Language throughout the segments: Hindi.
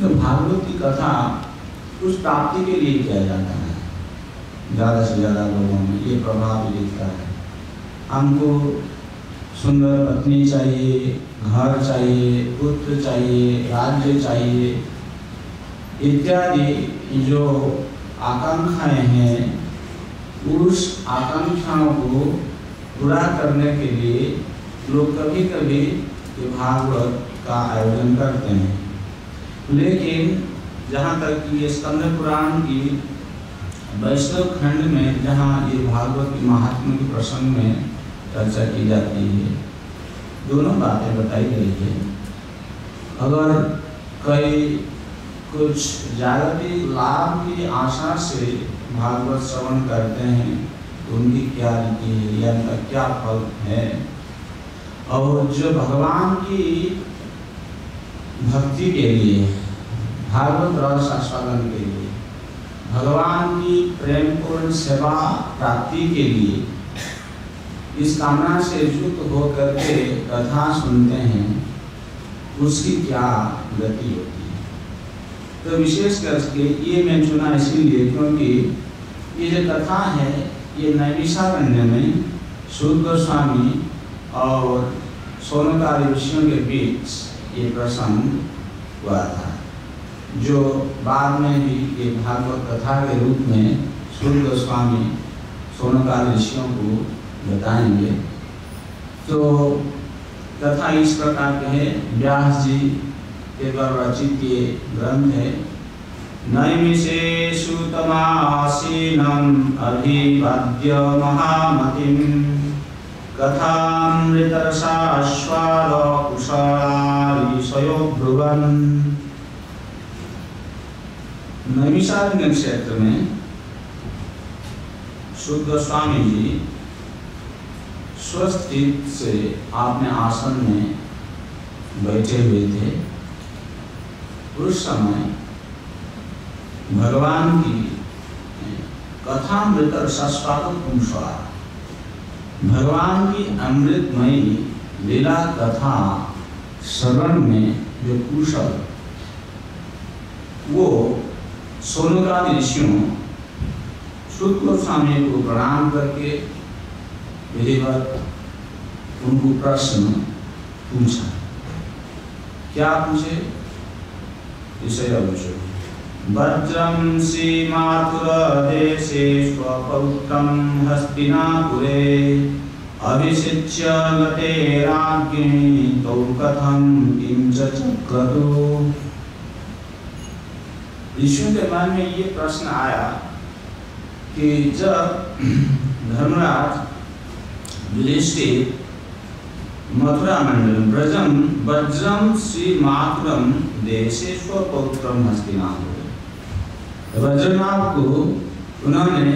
तो भागवत की कथा उस प्राप्ति के लिए किया जाता है। ज़्यादा से ज़्यादा लोगों में ये प्रभाव दिखता है। हमको सुंदर पत्नी चाहिए, घर चाहिए, पुत्र चाहिए, राज्य चाहिए इत्यादि जो आकांक्षाएं हैं, उस आकांक्षाओं को पूरा करने के लिए लोग कभी कभी ये भागवत का आयोजन करते हैं। लेकिन जहाँ तक कि ये स्कंद पुराण की वैष्णव खंड में जहाँ ये भागवत की महात्म्य के प्रसंग में चर्चा की जाती है, दोनों बातें बताई गई है। अगर कई कुछ जागतिक लाभ की आशा से भागवत श्रवण करते हैं तो उनकी क्या रीति है या उनका क्या फल है, और जो भगवान की भक्ति के लिए, भागवत रस आस्वादन के लिए, भगवान की प्रेमपूर्ण सेवा प्राप्ति के लिए इस कामना से युक्त होकर के कथा सुनते हैं, उसकी क्या गति होती है। तो विशेष करके ये मैं चुना इसीलिए क्योंकि ये जो कथा है ये नैमिषारण्य में सूत गोस्वामी और सोनकादि ऋषियों के बीच ये प्रसंग हुआ था, जो बाद में भी ये भागवत कथा के रूप में सूत गोस्वामी सोनकादि ऋषियों को बताएंगे। तो कथा इस प्रकार के है, व्यास जी के द्वारा रचित ये ग्रंथ है। नैमिषे सूतमासीनं अभिवाद्य महामतिं कथामृतरसास्वाद कुशलारिषयो ब्रुवन्। नैमिषारण्य क्षेत्र में सूत गोस्वामी जी स्वस्थ चित्त से अपने आसन में बैठे हुए थे। उस समय भगवान की कथामृत रसास्वाद कुशला, भगवान की अमृतमयी लीला कथा श्रवण में जो कुशल, वो सोनकादि ऋषियों सूत गोस्वामी को प्रणाम करके विधिवत उनको प्रश्न पूछा। क्या पूछे? विषय पूछो। वज्रं श्रीमाथुर देशे स्वपौत्रं हस्तिनापुरे अभिषिच्य गते राज्ञी तौ कथं किंच चक्रतु। ऋषियों के मन में ये प्रश्न आया कि जब धर्मराज युधिष्ठिर मथुरा मंडलम वज्रम श्री मातुरम देशे स्वपौत्रम हस्तिनापुर, वज्रनाभ को उन्होंने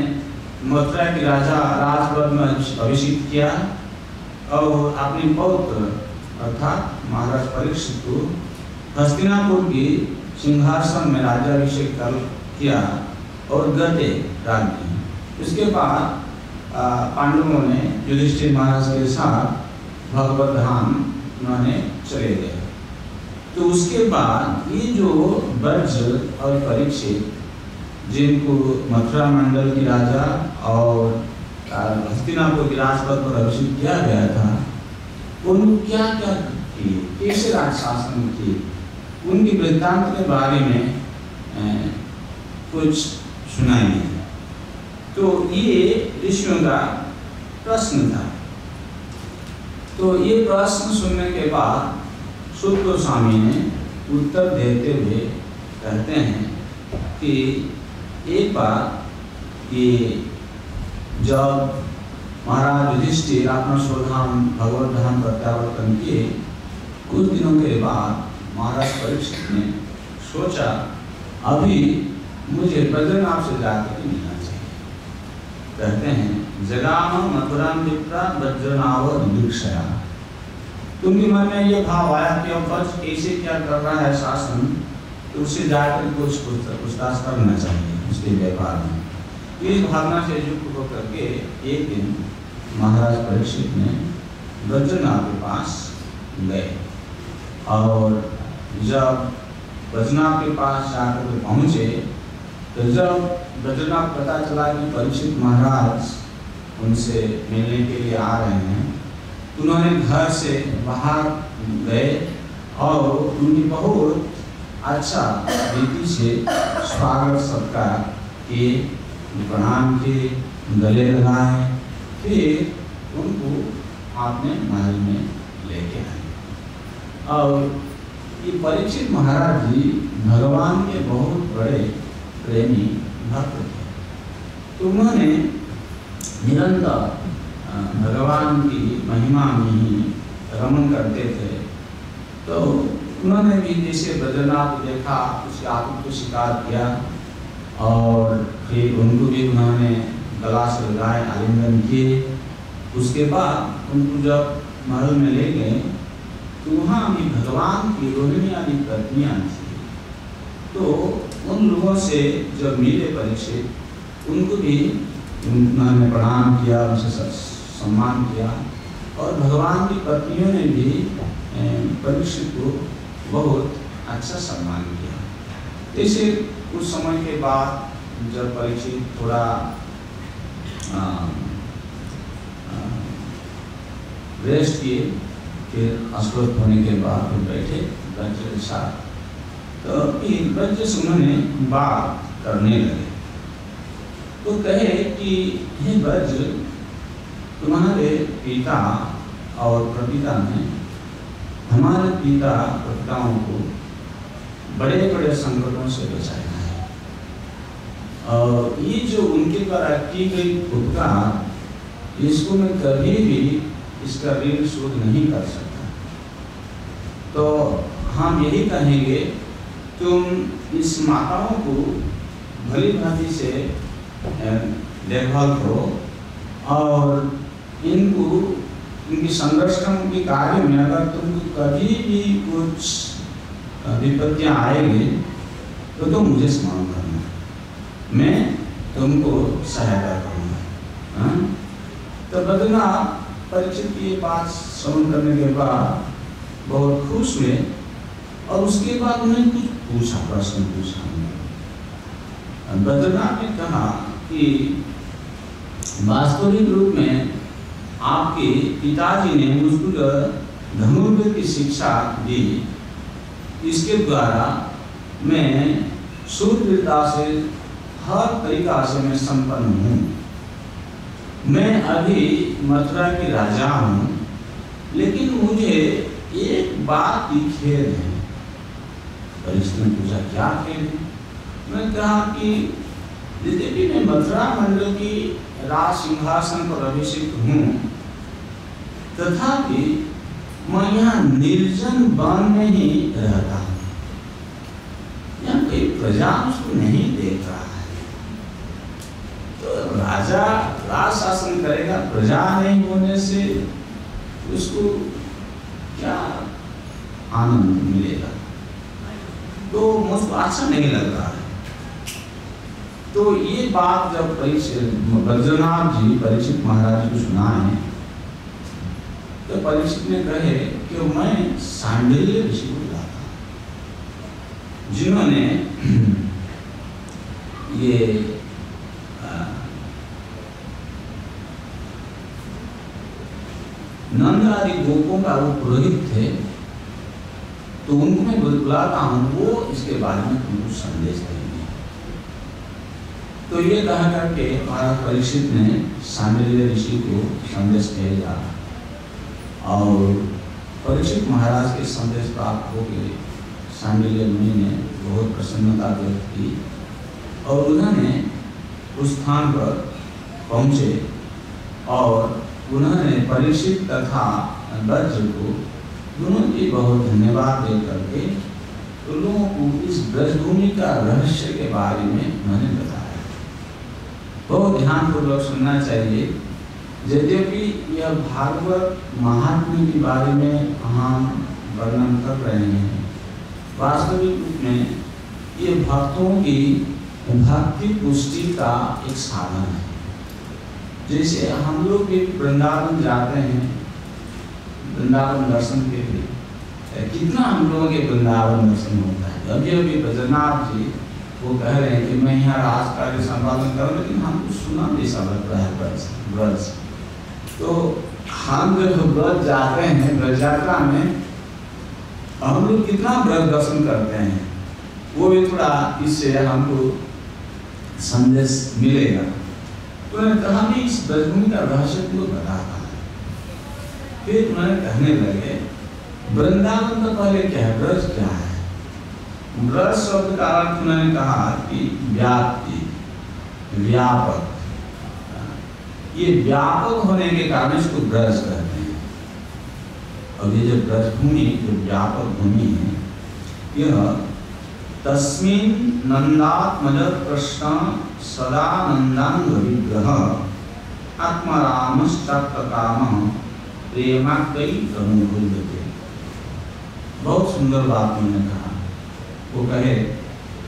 मथुरा के राजा राजपद में अभिषेक किया और अपने पौत्र अर्थात महाराज परीक्षित को हस्तिनापुर की सिंहासन में राज्याभिषेक किया और गते राज्य। इसके बाद पांडवों ने युधिष्ठिर महाराज के साथ भगवत धाम उन्होंने चले गए। तो उसके बाद ये जो वज्र और परीक्षित, जिनको मथुरा मंडल की राजा और हस्तिनापुर के राजपद पर अभिषेक किया गया था, उन क्या क्या किए, कैसे राज शासन किए, उनकी वृत्तांत के बारे में कुछ सुनाएंगे। तो ये ऋषियों का प्रश्न था। तो ये प्रश्न सुनने के बाद सूत गोस्वामी ने उत्तर देते हुए कहते हैं कि एक बार ये जब महाराज युधिष्ठिर अपना स्वधाम भगवत धाम प्रत्यावर्तन किए, कुछ दिनों के बाद महाराज परीक्षित ने सोचा अभी मुझे ब्रजनाभ से जाकर मिलना चाहिए। कहते हैं जगाम मथुरा विप्रा ब्रजनाभ दीक्षया। उनके मन में ये भाव आया कि अब वज्र कैसे क्या कर रहा है शासन, तो उससे जाकर कुछ पूछताछ करना चाहिए उसके व्यापार में। इस भावना से युक्त होकर के एक दिन महाराज परीक्षित ने ब्रजनाभ के पास गए और जब बद्रीनाथ के पास जाकर के पहुँचे, तो जब बद्रीनाथ पता चला कि परीक्षित महाराज उनसे मिलने के लिए आ रहे हैं, उन्होंने घर से बाहर गए और उनकी बहुत अच्छा रीति से स्वागत सत्कार किए, प्रणाम किए, गले लगाए, फिर उनको अपने महल में लेके आए। और ये परीक्षित महाराज जी भगवान के बहुत बड़े प्रेमी भक्त थे, तो उन्होंने निरंतर भगवान की महिमा में ही रमन करते थे। तो उन्होंने भी जैसे बद्रीनाथ को देखा, उसके आत्म को स्वीकार किया और फिर उनको भी उन्होंने गला से लगाए, आलिंगन किए। उसके बाद उनको जब महल में ले गए तो वहाँ भी भगवान की रोहिणी आदि पत्नियाँ थी, तो उन लोगों से जब मिले परीक्षित, उनको भी उन्होंने प्रणाम किया, उनसे सम्मान किया और भगवान की पत्नियों ने भी परीक्षित को बहुत अच्छा सम्मान किया। जैसे कुछ समय के बाद जब परीक्षित थोड़ा रेस्ट किए, फिर अस्वस्थ होने के बाद फिर बैठे बच्चे के साथ, तो फिर बच्चे से उन्होंने बात करने लगे। तो कहे कि हे वज्र, तुम्हारे पिता और प्रपिता ने हमारे पिता प्रपिताओं को बड़े बड़े संकटों से बचाया है, और ये जो उनके द्वारा की गई उपकार, इसको मैं कभी भी इसका ऋण शोध नहीं कर सकता। तो हम यही कहेंगे, तुम इस माताओं को भली भांति से देखभाल करो और इनको इनकी संरक्षण के कार्य में अगर तुमको कभी भी कुछ विपत्तियाँ आएगी तो तुम मुझे स्मरण करना, मैं तुमको सहायता करूँगा। तो बद्रीनाथ परीक्षित की बात श्रवण करने के बाद बहुत खुश हुए और उसके बाद उन्होंने कुछ पूछा, प्रश्न पूछा। बद्रीनाथ ने कहा कि वास्तविक रूप में आपके पिताजी ने मुझको धनुर्वेद की शिक्षा दी, इसके द्वारा मैं शूरवीरता से हर तरीका से मैं संपन्न हूँ। मैं अभी मथुरा के राजा हूँ, लेकिन मुझे एक बात की खेद है। परीक्षित ने पूछा, क्या खेद है? मैं कहा कि यद्यपि मैं मथुरा मंडल की राज सिंहासन पर अभिषिक्त हूँ, तथापि मैं यहाँ निर्जन वन में ही रहता हूँ। यहाँ कोई प्रजा उसको नहीं देख रहा है, तो राजा राज शासन करेगा, प्रजा नहीं होने से उसको क्या आनंद मिलेगा? तो मुझको अच्छा नहीं लग रहा है। तो ये बात जब बद्रीनाथ जी परीक्षित महाराज को सुनाए, तो परीक्षित ने कहे कि मैं सांडिल्य ऋषि को बुलाता, जिन्होंने ये नंद आदि गोपों का वो पुरोहित थे, तो उनको मैं बुलाता हूँ, वो इसके बारे में तुमको संदेश देंगे। तो ये कहा करके महाराज परीक्षित ने सांडिल्य ऋषि को संदेश भेजा और परीक्षित महाराज के संदेश प्राप्त हो गए। सांडिल्य मुनि ने बहुत प्रसन्नता व्यक्त की और उन्होंने उस स्थान पर पहुँचे और उन्होंने परीक्षित तथा वज्र को दोनों की बहुत धन्यवाद दे करके तो लोगों को इस ब्रजभूमि का रहस्य के बारे में उन्होंने बताया। बहुत ध्यानपूर्वक सुनना चाहिए। यद्यपि यह भागवत महात्म्य के बारे में हम वर्णन कर रहे हैं, वास्तविक रूप में ये भक्तों की भक्ति पुष्टि का एक साधन है। जैसे हम लोग भी वृंदावन जाते हैं, वृंदावन दर्शन के लिए, कितना हम लोगों के वृंदावन दर्शन होता है, अभी अभी ब्रजनाथ जी वो कह रहे हैं कि मैं यहाँ राज कार्य संपादन करूँ, लेकिन हमको सुना जैसा लग रहा है ब्रज। तो हम जब ब्रज जाते हैं, ब्रज यात्रा में हम लोग कितना ब्रज दर्शन करते हैं, वो भी थोड़ा इससे हमको संदेश मिलेगा। तो उन्होंने कहा मैं इस ब्रजभूमि का रहस्य को बताता हूँ। फिर उन्होंने कहने लगे वृंदावन का पहले क्या है, ब्रज क्या है। ब्रज शब्द का अर्थ उन्होंने कहा कि व्याप्ति, व्यापक। ये व्यापक होने के कारण इसको ब्रज कहते हैं। और ये जो ब्रजभूमि, जो व्यापक भूमि है, यह तस्मिन् नंदात्मज कृष्ण सदानंदांग विग्रह आत्मारामश्चात्तकामः प्रेमाक्तै अनुभूयते। बहुत सुंदर बात उन्होंने कहा। वो कहे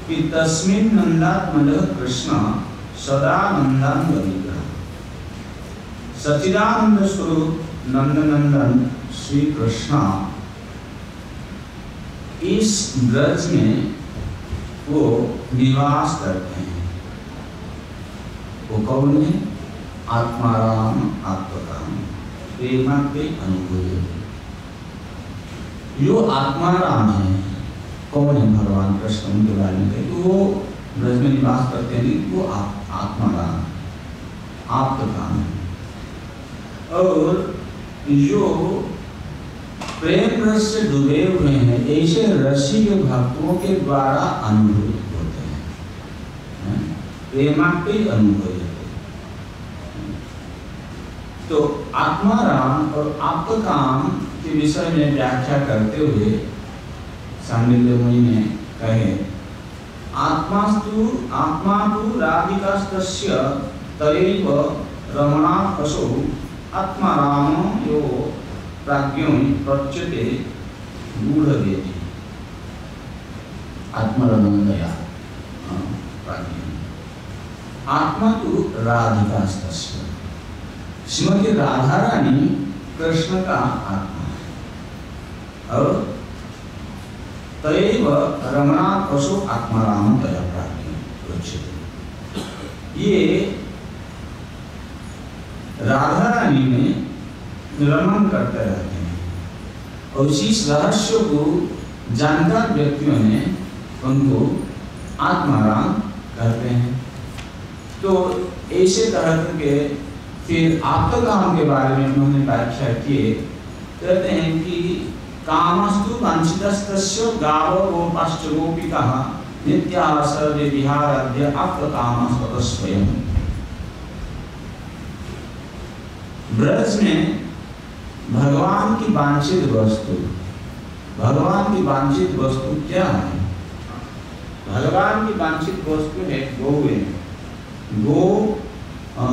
कि तस्मिन् नंदात्मज कृष्ण सदानंदांग विग्रह, सच्चिदानंद स्वरूप नंदनंदन श्री कृष्ण इस ब्रज में वो निवास करते हैं। वो कौन है? आत्माराम आत्मकाम प्रेमाक्तै अनुभूयते। जो आत्माराम है, कौन है? भगवान कृष्ण। उनके बारे में कहे तो वो ब्रज में निवास करते हैं, वो आत्माराम आत्मकाम है। और जो प्रेम रस से डूबे हुए हैं, ऐसे रसिक भक्तों के द्वारा अनुभूत होते हैं, प्रेमाक्तै अनुभूयते। तो आत्माराम और आत्मकाम के विषय में व्याख्या करते हुए सांडिल्य मुनि ने कहे आत्मा तु राधिकास्तस्य तयैव रमणापसो आत्माराम यो प्राज्ञों प्रच्यते गूढ़वेदी। आत्मरमणया प्राज्ञों। आत्मा तो राधिकास्तस्य, श्रीमती राधा रानी कृष्ण का आत्मा है। और तयैव रमणापसो आत्माराम तया प्राज्ञों प्रच्यते। ये राधा रानी में रमण करते रहते हैं और इस रहस्य को जानकार व्यक्तियों ने उनको आत्माराम कहते हैं। तो ऐसे तरह के फिर आत्मकाम के बारे में उन्होंने व्याख्या किए। कहते हैं कि कामस्तु वांछितस्तस्य गावो गोपाश्च गोपिकाः नित्याः सर्वे विहाराद्य आत्मकामः स्वयं। ब्रज में भगवान की वांछित वस्तु, भगवान की वांछित वस्तु क्या है? भगवान की वांछित वस्तु है गौएं।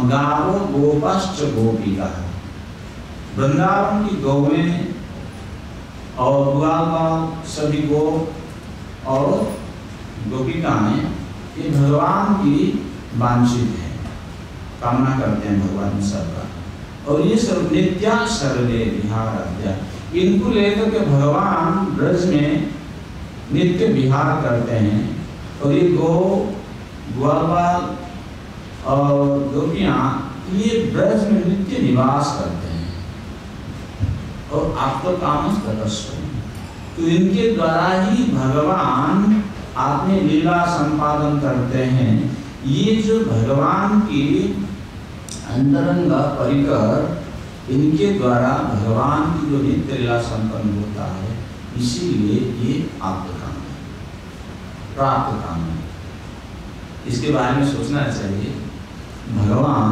गावो गोपाश्च गोपिका। वृंदावन की गौएं और ग्वाल सभी गो और गोपिकाएं, ये भगवान की वांछित है, कामना करते हैं भगवान सबका। और ये सब नित्या सर्वे विहाराद्या, इनको लेकर के भगवान ब्रज में नित्य विहार करते हैं। और ये ग्वाल और गोपियाँ ये ब्रज में नित्य निवास करते हैं। और आत्मकाम ततस्व, तो इनके द्वारा ही भगवान अपने लीला संपादन करते हैं। ये जो भगवान की अंतरंग परिकर, इनके द्वारा भगवान की जो नित्य लीला संपन्न होता है, इसीलिए ये आत्मकाम है, प्राप्त काम है। इसके बारे में सोचना चाहिए। भगवान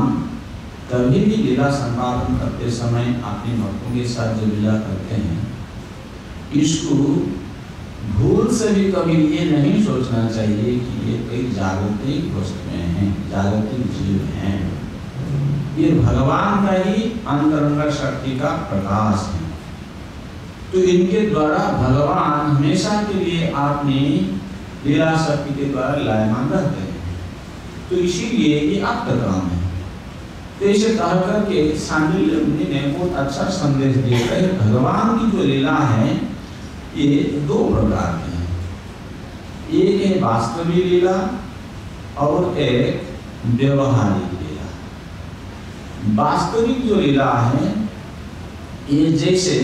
कभी भी लीला संपादन करते समय अपने भक्तों के साथ जो लीला करते हैं, इसको भूल से भी कभी ये नहीं सोचना चाहिए कि ये कोई जागतिक वस्तुएं हैं, जागतिक जीव हैं। ये भगवान का ही अंतरंग शक्ति का प्रकाश है। तो इनके द्वारा भगवान हमेशा के लिए अपनी लीला शक्ति के द्वारा लायमान रहते हैं। तो इसीलिए ये आत्मकाम है। तो इसे कह करके सांडिल्य मुनि ने बहुत अच्छा संदेश दिया। भगवान की जो लीला है ये दो प्रकार की है। एक है वास्तविक लीला और एक व्यवहारिक लीला। वास्तविक जो लीला है ये जैसे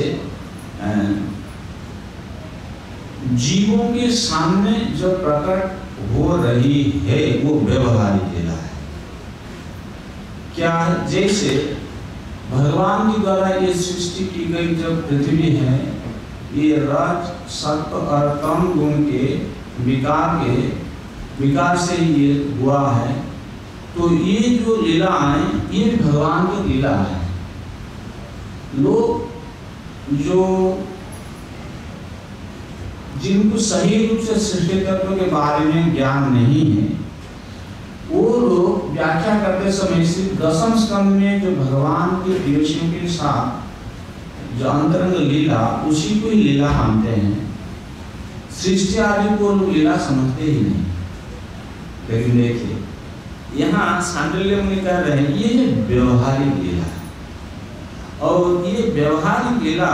जीवों के सामने जो प्रकट हो रही है वो व्यवहारिक लीला है। क्या जैसे भगवान के द्वारा ये सृष्टि की गई जो पृथ्वी है, ये रज सत्व और तम गुण के विकार से ये हुआ है। तो ये जो लीला है ये भगवान की लीला है। लोग जो जिनको सही रूप से सृष्टि तत्व के बारे में ज्ञान नहीं है, वो लोग व्याख्या करते समय सिर्फ दशम स्कंद में जो भगवान के दिवसों के साथ जो अंतरंग लीला, उसी को ही लीला मानते हैं। सृष्टि आदि को लोग लीला समझते ही नहीं। लेकिन देखिए यहाँ सांडिल्य मुनि कह रहे हैं ये व्यवहारिक लीला है। और ये व्यवहारिक लीला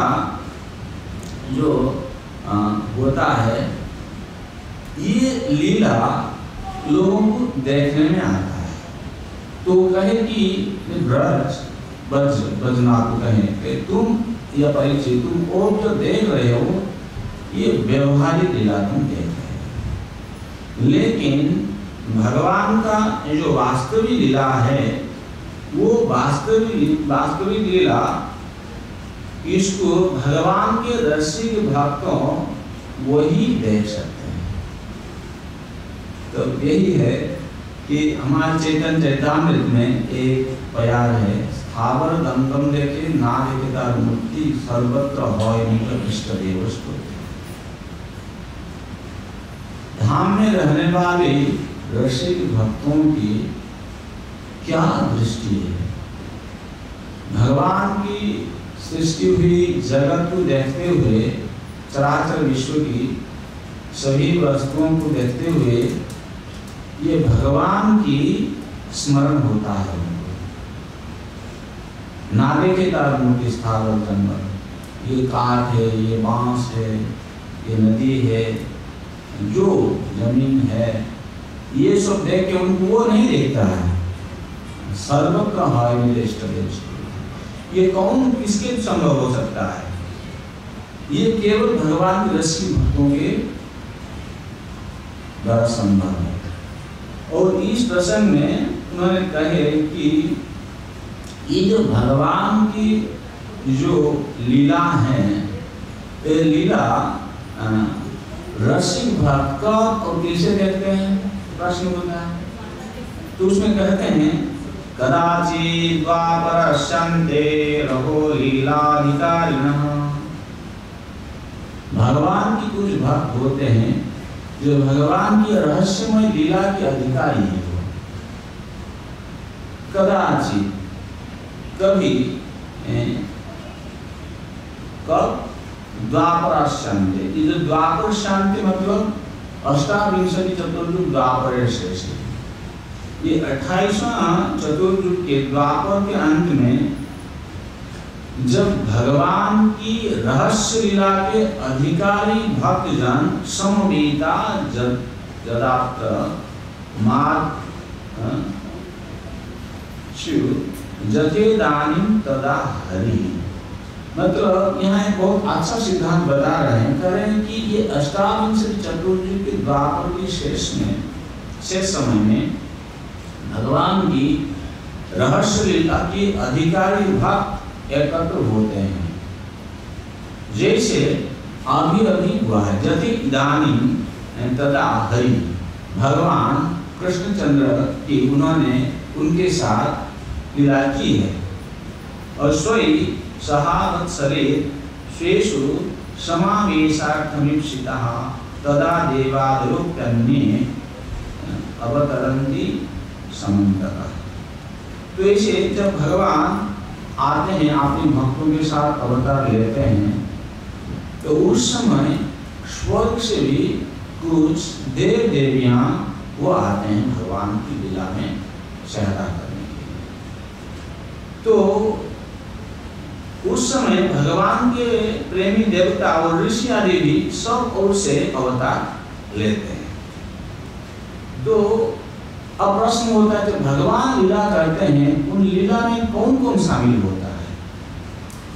जो होता है, ये लीला लोगों को देखने में आता है। तो कहे कि ब्रज बजना को कहे कि तुम या परीक्षित तुम और जो देख रहे हो ये व्यवहारिक लीला तुम देख रहे हो। लेकिन भगवान का जो वास्तविक लीला है वो वास्तविक लीला इसको भगवान के रसिक भक्तों वही देख सकते हैं। तो यही है कि हमारे चैतन्य चैतामृत में एक प्यार है, स्थावर दंतम देखे ना देखे तार मूर्ति सर्वत्र होय निकट इष्ट देव स्तुति। धाम में रहने वाले रसिक भक्तों की क्या दृष्टि है। भगवान की सृष्टि हुई जगत को देखते हुए, चराचर विश्व की सभी वस्तुओं को देखते हुए ये भगवान की स्मरण होता है। ना देखे तार मूर्ति स्थावर जंगल, ये काठ है, ये बांस है, ये नदी है, जो जमीन है, ये सब देख के उनको वो नहीं देखता है। सर्वत्र हाय मेरे इष्ट देव। ये कौन किसके संभव हो सकता है? ये केवल भगवान के रसिक भक्तों के द्वारा संभव है। और इस प्रसंग में उन्होंने कहे कि ये जो भगवान की जो लीला है, ये लीला रसिक भक्त और किसे देखते हैं? प्रश्न होता है। तो उसमें कहते हैं कदाचित् द्वापरस्यन्ते रघो लीलाधिकारिणः। भगवान की कुछ भक्त होते हैं जो भगवान की रहस्यमय लीला के अधिकारी है। कदाचित् कभी, कब? द्वापरस्यन्ते। ये द्वापर शांति मतलब अष्टाविंशति चतुर्युग द्वापर शेष। ये 28वां चतुर्युग के द्वापर के अंत में जब भगवान की रहस्य लीला के अधिकारी भक्तजन समवेता जदाप्त मार्ग जतेदानीं तदा हरि। मतलब यहाँ एक बहुत अच्छा सिद्धांत बता रहे हैं, कह रहे हैं कि ये अष्टाविंशति चतुर्युग के द्वापर के शेष समय में भगवान की रहस्य लीला के अधिकारी भक्त एकत्र होते हैं। जैसे अभी हुआ है, जति इदानीं तदा हरि। भगवान कृष्णचंद्र की उन्होंने उनके साथ लीला की है। और स्वयं सहावत्सरे स्वेषु समावेशार्थमीप्सितः तदा देवादयोप्यन्ये अवतरन्ति समन्ततः। तो ऐसे जब भगवान आते हैं, अपने भक्तों के साथ अवतार लेते हैं, तो उस समय स्वर्ग से भी कुछ देव देवियां वो आते हैं भगवान की लीला में सहायता करने के लिए। तो उस समय भगवान के प्रेमी देवता और ऋषि आदि भी सब ओर से अवतार लेते हैं। तो अब प्रश्न होता है, जब भगवान लीला करते हैं उन लीला में कौन कौन शामिल होता है?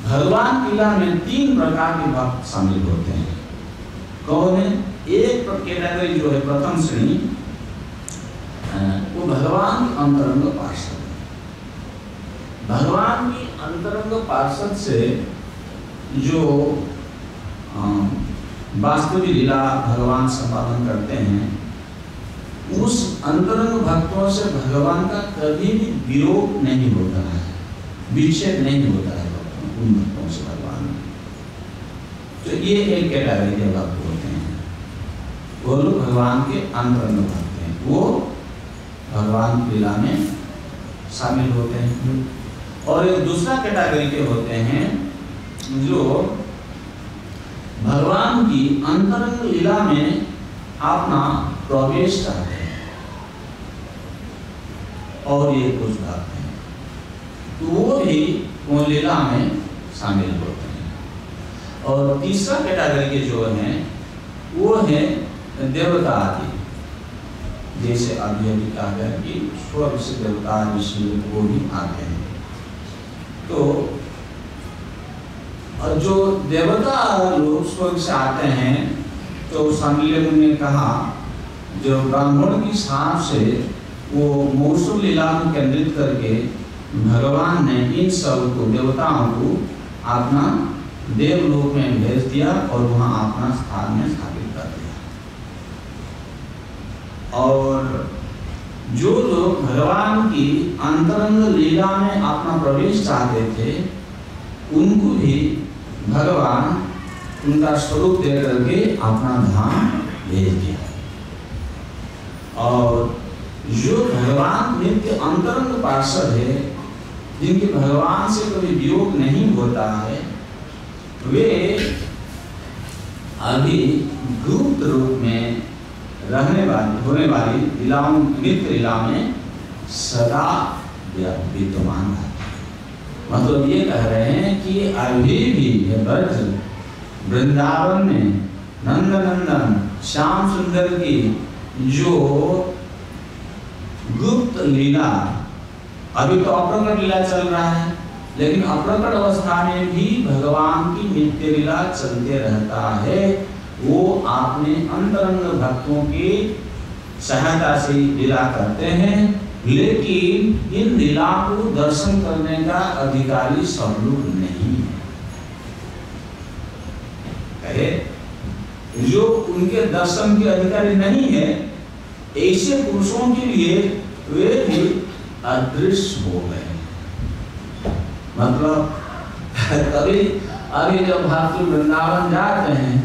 भगवान लीला में 3 प्रकार के भक्त शामिल होते हैं। कौन है? एक कैटेगरी जो है प्रथम श्रेणी, वो भगवान के अंतरंग पार्षद है। भगवान की अंतरंग पार्षद से जो वास्तविक लीला भगवान संपादन करते हैं, उस अंतरंग भक्तों से भगवान का कभी भी विरोध नहीं होता है, विच्छेद नहीं होता है उन भक्तों से भगवान। तो ये एक कैटेगरी के भक्त होते हैं, वो लोग भगवान के अंतरंग भक्त हैं, वो भगवान की लीला में शामिल होते हैं। और एक दूसरा कैटेगरी के होते हैं जो भगवान की अंतरंग लीला में अपना प्रवेश चाहते हैं, और ये कुछ भक्त हैं तो वो भी वो लीला में शामिल होते हैं। और तीसरा कैटेगरी के जो हैं वो है देवता आदि, जैसे अभी अभी कहा गया कि स्वर्ग से देवता विष्णु वो भी आते हैं। तो और जो देवता लोग स्वर्ग से आते हैं, तो सांडिल्य मुनि ने कहा जो ब्राह्मण की हिसाब से वो मौसम लीला को केंद्रित करके भगवान ने इन सब को देवताओं को अपना देवलोक में भेज दिया और वहां अपना स्थान में स्थापित कर दिया। और जो लोग भगवान की अंतरंग लीला में अपना प्रवेश चाहते थे, उनको भी भगवान उनका स्वरूप दे करके अपना धाम भेज दिया। और जो भगवान नित्य अंतरंग पार्षद है, जिनके भगवान से कभी वियोग नहीं होता है, वे अभी गुप्त रूप में रहने वाली होने वाली लीलाओं नित्य लीला में सदा विद्यमान है। मतलब ये कह रहे हैं कि अभी भी ब्रज वृंदावन में नंद नंदन श्याम सुंदर की जो गुप्त लीला, अभी तो अप्रकट लीला चल रहा है, लेकिन अप्रकट अवस्था में भी भगवान की नित्य लीला चलते रहता है। वो अपने अंतरंग भक्तों की सहायता से लीला करते हैं, लेकिन इन लीला को दर्शन करने का अधिकारी सब लोग नहीं है। जो उनके दर्शन के अधिकारी नहीं है, ऐसे पुरुषों के लिए वे भी अदृश्य हो गए। मतलब कभी अभी जब भक्त वृंदावन जाते हैं,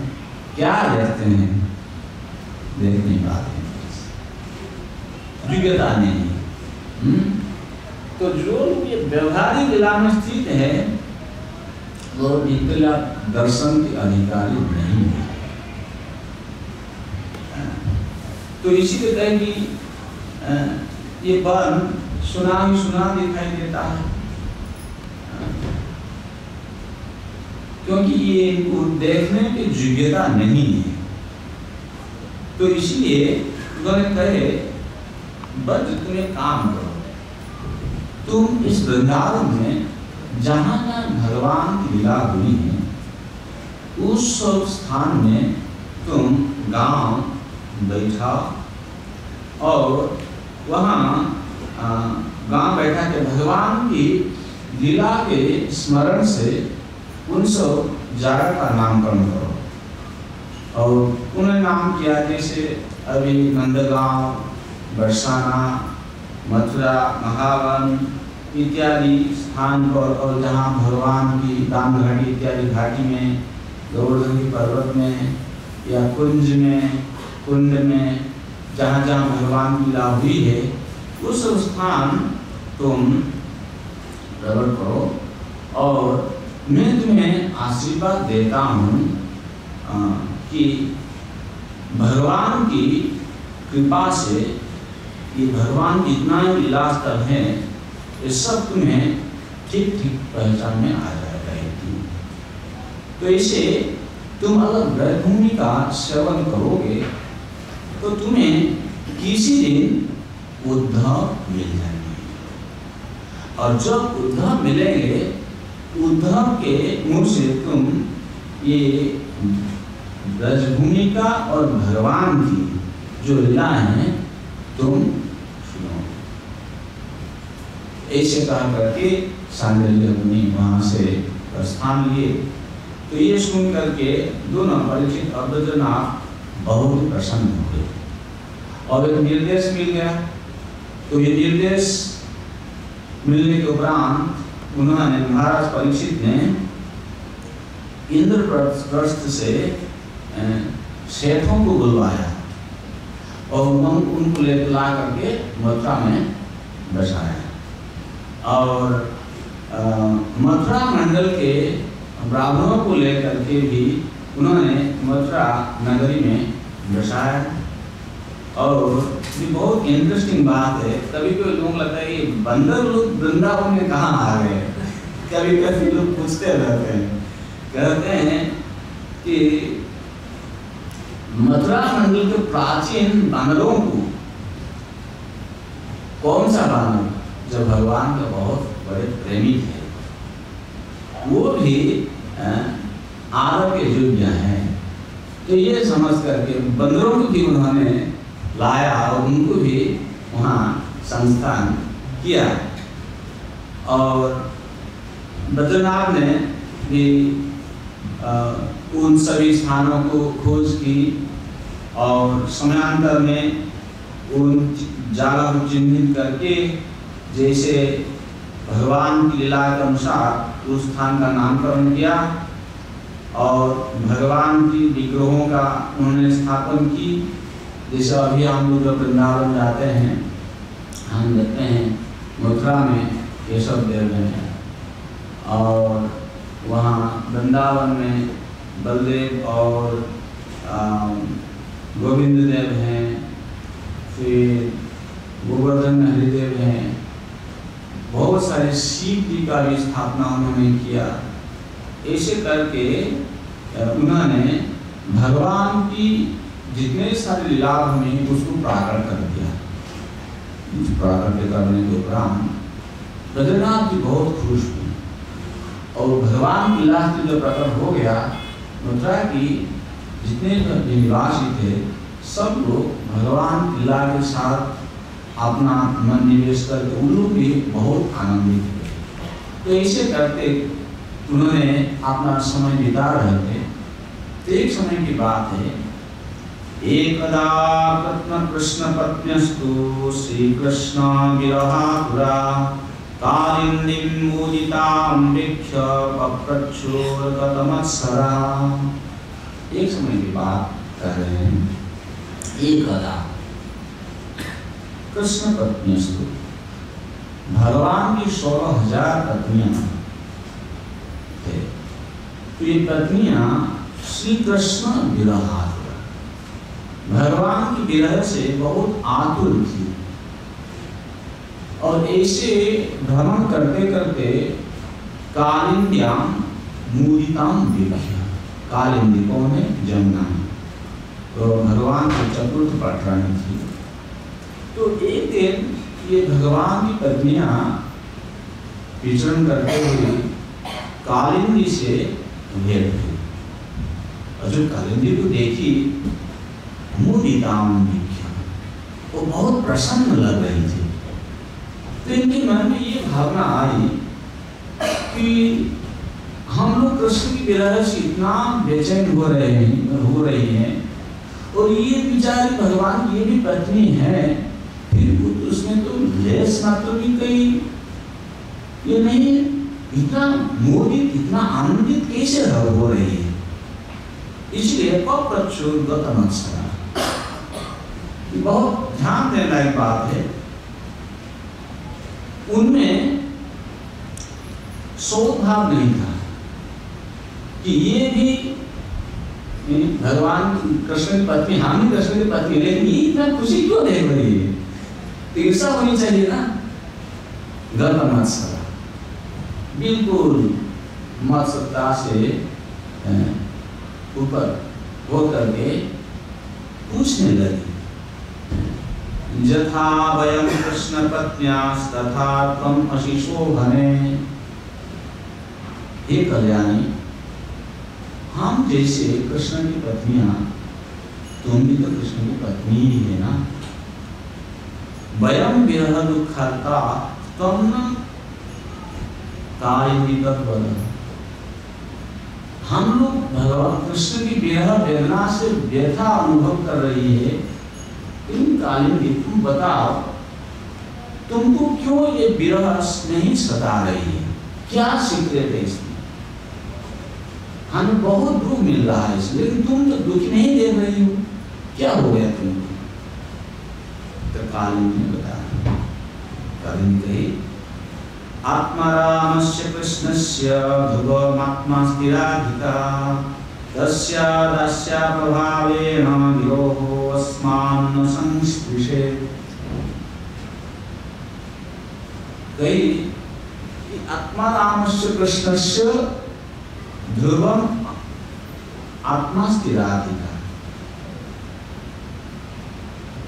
क्या देखते हैं? देख नहीं पाते, योग्यता नहीं। तो जो लोग ये व्यवहारिक लीला में स्थित है, वो नित्य दर्शन के अधिकारी नहीं है। तो इसीलिए कहें कि ये वन सुना ही सुना दिखाई देता है, क्योंकि ये इनको देखने की योग्यता नहीं है। तो इसलिए उन्होंने कहे, बस तुम एक काम करो, तुम इस वृंदावन में जहाँ जहाँ भगवान की लीला हुई है, उस सब स्थान में तुम गांव बैठा और वहाँ गांव बैठा के भगवान की लीला के स्मरण से उन सब जगह का नामकरण करो। और उन्होंने नाम किया, जैसे अभी नंदगांव, बरसाना, मथुरा, महावन इत्यादि स्थान पर, और जहाँ भगवान की दाम घाटी इत्यादि घाटी में, गोवर्धन की पर्वत में या कुंज में, कुंड में, जहाँ जहाँ भगवान की लीला हुई है, उस स्थान तुम प्रकट करो। और मैं तुम्हें आशीर्वाद देता हूँ कि भगवान की कृपा से ये भगवान जितना ही लीला स्थल है, ये सब तुम्हें ठीक ठीक पहचान में आ जाएगा। तो इसे तुम अगर ब्रह्मभूमि का सेवन करोगे तो तुम्हें किसी दिन उद्धव मिल जाएंगे, और जब उद्धव मिलेंगे, उद्धव के मुंह से तुम ये ब्रजभूमि का और भगवान की जो लीला है तुम सुनो। ऐसे कहा करके सांडिल्य मुनि वहां से प्रस्थान लिए। तो ये सुन करके दोनों परीक्षित और बद्रीनाथ बहुत प्रसन्न हो गए, और एक निर्देश मिल गया। तो ये निर्देश मिलने के उपरांत उन्होंने, महाराज परीक्षित ने इंद्रप्रस्थ से सेठों को बुलवाया और उनको ला करके मथुरा में बसाया, और मथुरा मंडल के ब्राह्मणों को लेकर के भी उन्होंने मथुरा नगरी में बसाया। और ये बहुत इंटरेस्टिंग बात है, कभी कभी लोग लगता है ये बंदर लोग वृंदावन में कहाँ आ गए, कभी कभी लोग पूछते रहते हैं। कहते हैं कि मथुरा मंडल के प्राचीन बानरों को, कौन सा बानर जो भगवान का बहुत बड़े प्रेमी थे, वो भी आदर के योग्य हैं। तो ये समझ करके बंदरों को भी उन्होंने लाया और उनको भी वहाँ संस्थान किया। और बद्रीनाथ ने भी उन सभी स्थानों को खोज की, और समयांतर में उन जगह को चिन्हित करके, जैसे भगवान की लीला के अनुसार उस स्थान का नामकरण किया, और भगवान की विग्रहों का उन्होंने स्थापन की। जैसे अभी हम लोग जब वृंदावन जाते हैं, हम देखते हैं मथुरा में केशव देव हैं, और वहाँ वृंदावन में बलदेव और गोविंद देव हैं, फिर गोवर्धन में हरिदेव हैं। बहुत सारे शिव जी का भी स्थापना उन्होंने किया। ऐसे करके उन्होंने भगवान की जितने सारे लीला में उसको प्राकट कर दिया। इस प्राकट करने के उपरांत बद्रीनाथ जी बहुत खुश हुए, और भगवान की लीला से जो प्रकट हो गया, मथुरा की जितने निवासी थे सब लोग भगवान की लीला के साथ अपना मन निवेश करके उन लोग भी बहुत आनंदित हुए। तो ऐसे करते उन्होंने अपना समय बिता रहे थे। तो एक समय की बात है, एकदा कृष्ण पत्न्यस्तु श्री कृष्ण विरहातुरा कालिंदीं मुदितां वीक्ष्य पप्रच्छुरगतमत्सरा। एक समय की बात कर रहे हैं। एकदा कृष्ण पत्न्यस्तु, भगवान की 16,000 पत्नियां थे। तो ये पत्नियां श्री कृष्ण विरहातुरा, भगवान की विरह से बहुत आतुर थी, और ऐसे भ्रमण करते करते कालिंद्यां मुदितां वीक्ष्य, कालिंदी कौन है? जमुना। तो भगवान की चतुर्थ पाठरानी थी। तो एक दिन ये भगवान की पत्नियां विचरण करते हुए कालिंदी से भेंट हुई, और जो कालिंदी को देखी मुदितां वीक्ष्य, वो बहुत प्रसन्न लग रही थी। तो इनके मन में ये भावना आई कि हम लोग कृष्ण की विरह से इतना बेचैन हो रही हैं, और ये बेचारी भगवान की ये भी पत्नी है, फिर उसमें तो लेस मात्र भी कहीं ये नहीं, इतना मोदित, इतना आनंदित कैसे हो रही है? इसलिए पप्रच्छुरगतमत्सरा, बहुत ध्यान देने लायक बात है। उनमें शोक भाव नहीं था कि ये भी भगवान कृष्ण की पत्नी, हम भी कृष्ण की पत्नी, लेकिन ये इतना खुशी क्यों देख रही है? ईर्षा होनी चाहिए ना। गतमत्सरा, बिल्कुल मत्सरता से ऊपर हो करके पूछने लगी यथा वयं कृष्ण पत्न्यास्तथा त्वम् असि शोभने। हे कल्याणी, हम जैसे कृष्ण की पत्नियां, तुम भी तो कृष्ण की पत्नी ही है ना। वयं विरह दुःखार्ता त्वं न कायिनी तद्वद। हम लोग भगवान कृष्ण की विरह वेदना से व्यथा अनुभव कर रही है। इन कालिंदी, तुम बताओ, तुमको क्यों ये विरह नहीं सता रही है? क्या सीक्रेट है इसमें? हमें बहुत दुख मिल रहा है इसलिए, लेकिन तुम तो दुख नहीं दे रही हो, क्या हो गया तुमको? तो कालिंदी ने बताया, कालिंदी कही, आत्मारामस्य कृष्णस्य ध्रुवमात्मास्ति राधिका तस्या दास्या प्रभावेन विरोहो अस्मान् न संस्पृशेत्। कही कि आत्मारामस्य कृष्णस्य ध्रुवम आत्मास्ति राधिका।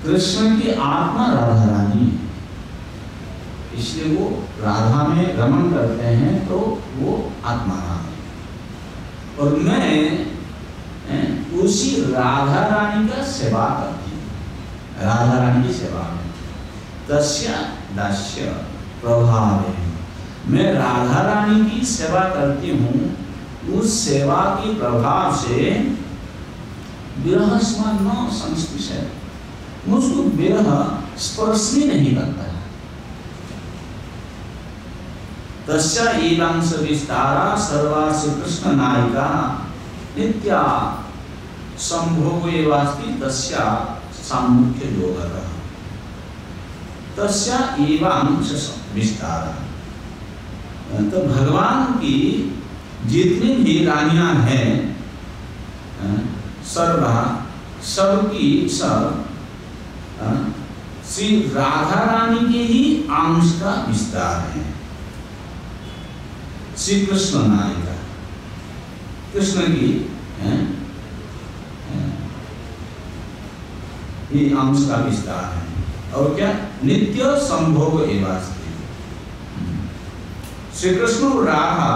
कृष्ण की आत्मा राधा रानी है, इसलिए वो राधा में रमण करते हैं, तो वो आत्मा राम है। और मैं उसी राधा रानी का सेवा करती हूँ, राधा रानी की सेवा में। तस्या दास्य प्रभावेन, मैं राधा रानी की सेवा करती हूँ, उस सेवा की प्रभाव से विरह स्मरण न संस्पृशेत्, मुझको विरह स्पर्श भी नहीं करता है। तस्या एवांश विस्तारा सर्वा श्री कृष्ण नायिका नित्या संभोगे वास्ति तस्या सामुख्य योगतः। तस्या एवांश विस्तारा, तो भगवान की जितनी भी रानियां हैं, सर्वा, सब की सब श्री राधा रानी के ही अंश का विस्तार है। श्री कृष्ण नायिका, कृष्ण की ही अंश का विस्तार है। और क्या? नित्य संभोग एवास्ति। श्री कृष्ण और राधा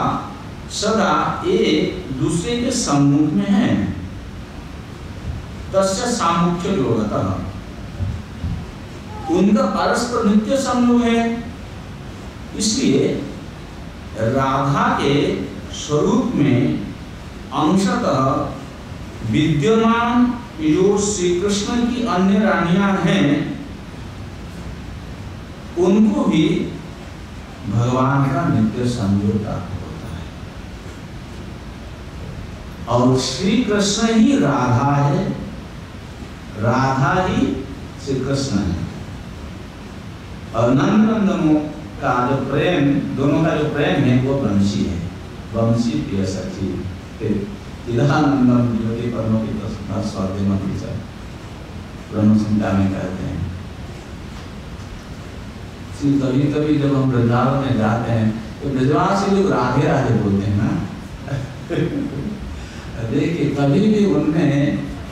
सदा एक दूसरे के सम्मुख में है। तस्य सामुख्य योगतः, उनका परस्पर नित्य संयोग है। इसलिए राधा के स्वरूप में अंशतः विद्यमान जो श्री कृष्ण की अन्य रानियां हैं, उनको भी भगवान का नित्य संयोग प्राप्त होता है। और श्री कृष्ण ही राधा है, राधा ही श्री कृष्ण है। और नंदनंदनों का जो प्रेम, दोनों का जो प्रेम है वो वंशी है, वंशी प्रिय सखी। तिलानंदम ज्योति परमो की स्वाध्याय ब्रह्म संहिता में कहते हैं। कभी कभी जब हम वृंदावन में जाते हैं तो ब्रजवास से लोग राधे राधे बोलते हैं ना। देखिए, कभी भी उनमें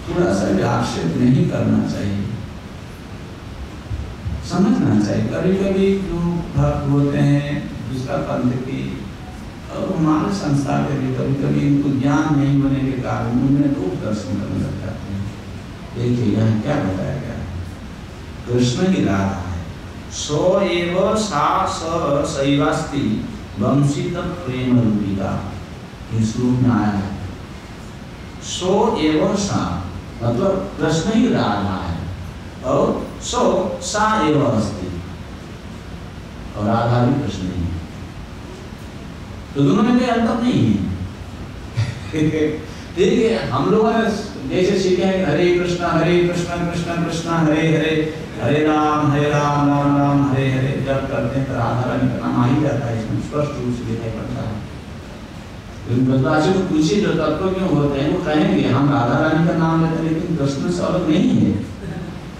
थोड़ा सा भी आक्षेप नहीं करना चाहिए, समझना चाहिए। कभी कभी जो भक्त होते हैं दूसरा पंथ की, और हमारे संस्था के भी कभी कभी इनको ज्ञान नहीं होने के कारण उन्हें रूप दर्शन करने लग जाते हैं। देखिए यहाँ क्या बताया गया है, कृष्ण की राधा है, सो एव सा सैवास्ति वंशित प्रेम रूपिका, इस रूप में आया है। सो एव सा मतलब कृष्ण ही राधा है, और सो सा एव अस्ति, और राधा भी कृष्ण ही है। तो दोनों में कोई अंतर नहीं है। ठीक है, हम लोगों ने जैसे सीखे हैं हरे कृष्ण कृष्ण कृष्ण हरे हरे, हरे राम राम राम हरे हरे, जब करते हैं तो राधा रानी का नाम आ ही जाता है, इसमें स्पष्ट रूप से दिखाई पड़ता है। ब्रजवासी को पूछिए जो तत्व क्यों होते हैं, वो कहेंगे हम राधा रानी का नाम लेते हैं लेकिन कृष्ण से अलग नहीं है,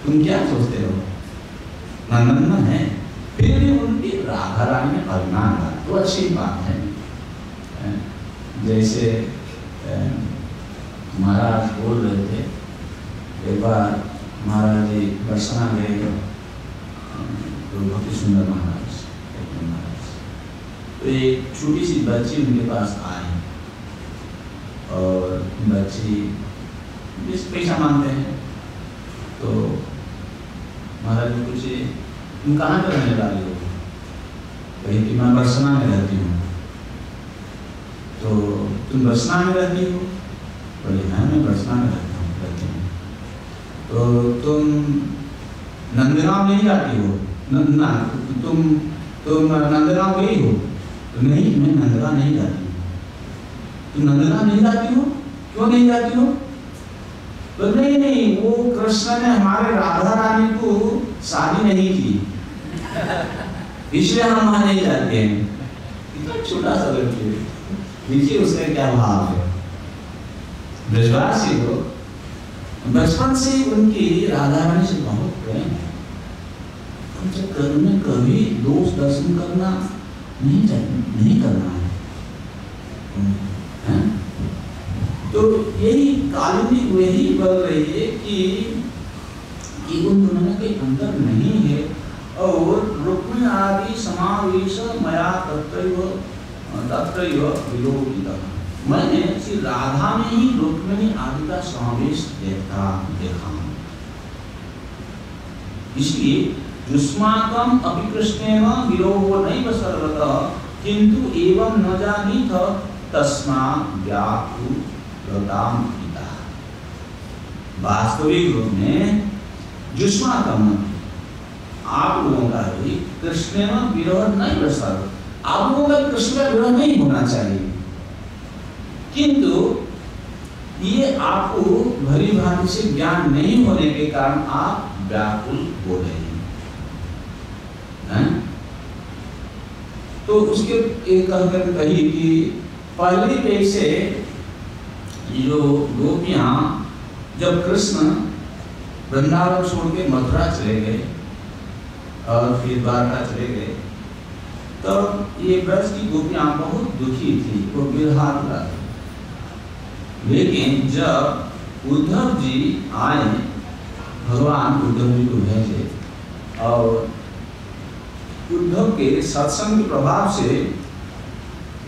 तुम क्या सोचते हो, नंदन है। फिर भी उनकी राधा रानी में अभिमान था, तो अच्छी बात है। जैसे महाराज बोल रहे थे, एक बार महाराज जी बरसना गए सुंदर महाराज, तो एक छोटी सी बच्ची उनके पास आई और बच्ची जिस पैसा मांगते हैं तो महाराज जी पूछे तुम कहाँ पे रहने वाली हो? कही कि मैं बरसना में रहती हूँ। तो तुम बरसना में रहती हो? बोले हाँ मैं बरसना में रहती हूँ। तो तुम नंदगांव नहीं जाती हो? तुम नंदगांव गई हो? तो नहीं मैं नंदगांव नहीं जाती हूँ। तुम नंदगांव नहीं जाती हो? क्यों नहीं जाती हो? तो नहीं वो कृष्ण ने हमारे राधा रानी को शादी नहीं की इसलिए हम वहां नहीं जाते हैं। इतना छोटा सा लड़की है, देखिए उसका क्या भाव है। ब्रजवासी को बचपन से उनकी राधा रानी से बहुत प्रेम है। उनसे कर्म कभी दोष दर्शन करना नहीं करना है। तो यही कालिंदी वही बोल रही है कि उन दोनों में कोई अंतर नहीं है और रुक्मिणी आदि समावेश मया तत्रैव विलोकितः। मैंने श्री राधा में ही रुक्मिणी आदि का समावेश देखा। इसलिए युष्माकं अपि कृष्णेन विरोहो नैव सर्वतः किंतु एवं न जानीथ तस्मात् व्याकुलतां पिता। वास्तविक रूप में युष्माकं आप लोगों का भी कृष्ण में विरोह नहीं कर सकते। आप लोगों का कृष्ण का विरोह नहीं होना चाहिए, किंतु ये आपको भली भांति से ज्ञान नहीं होने के कारण आप व्याकुल हो रहे हैं। तो उसके एक कहकर कही कि पहले पैसे जो गोपियां जब कृष्ण वृंदावन छोड़ के मथुरा चले गए और फिर द्वारका चले गए, तब ये ब्रज की गोपियां बहुत दुखी थी, वो बिरहार थी। लेकिन जब उद्धव जी आए, भगवान उद्धव जी को भेजे और उद्धव के सत्संग के प्रभाव से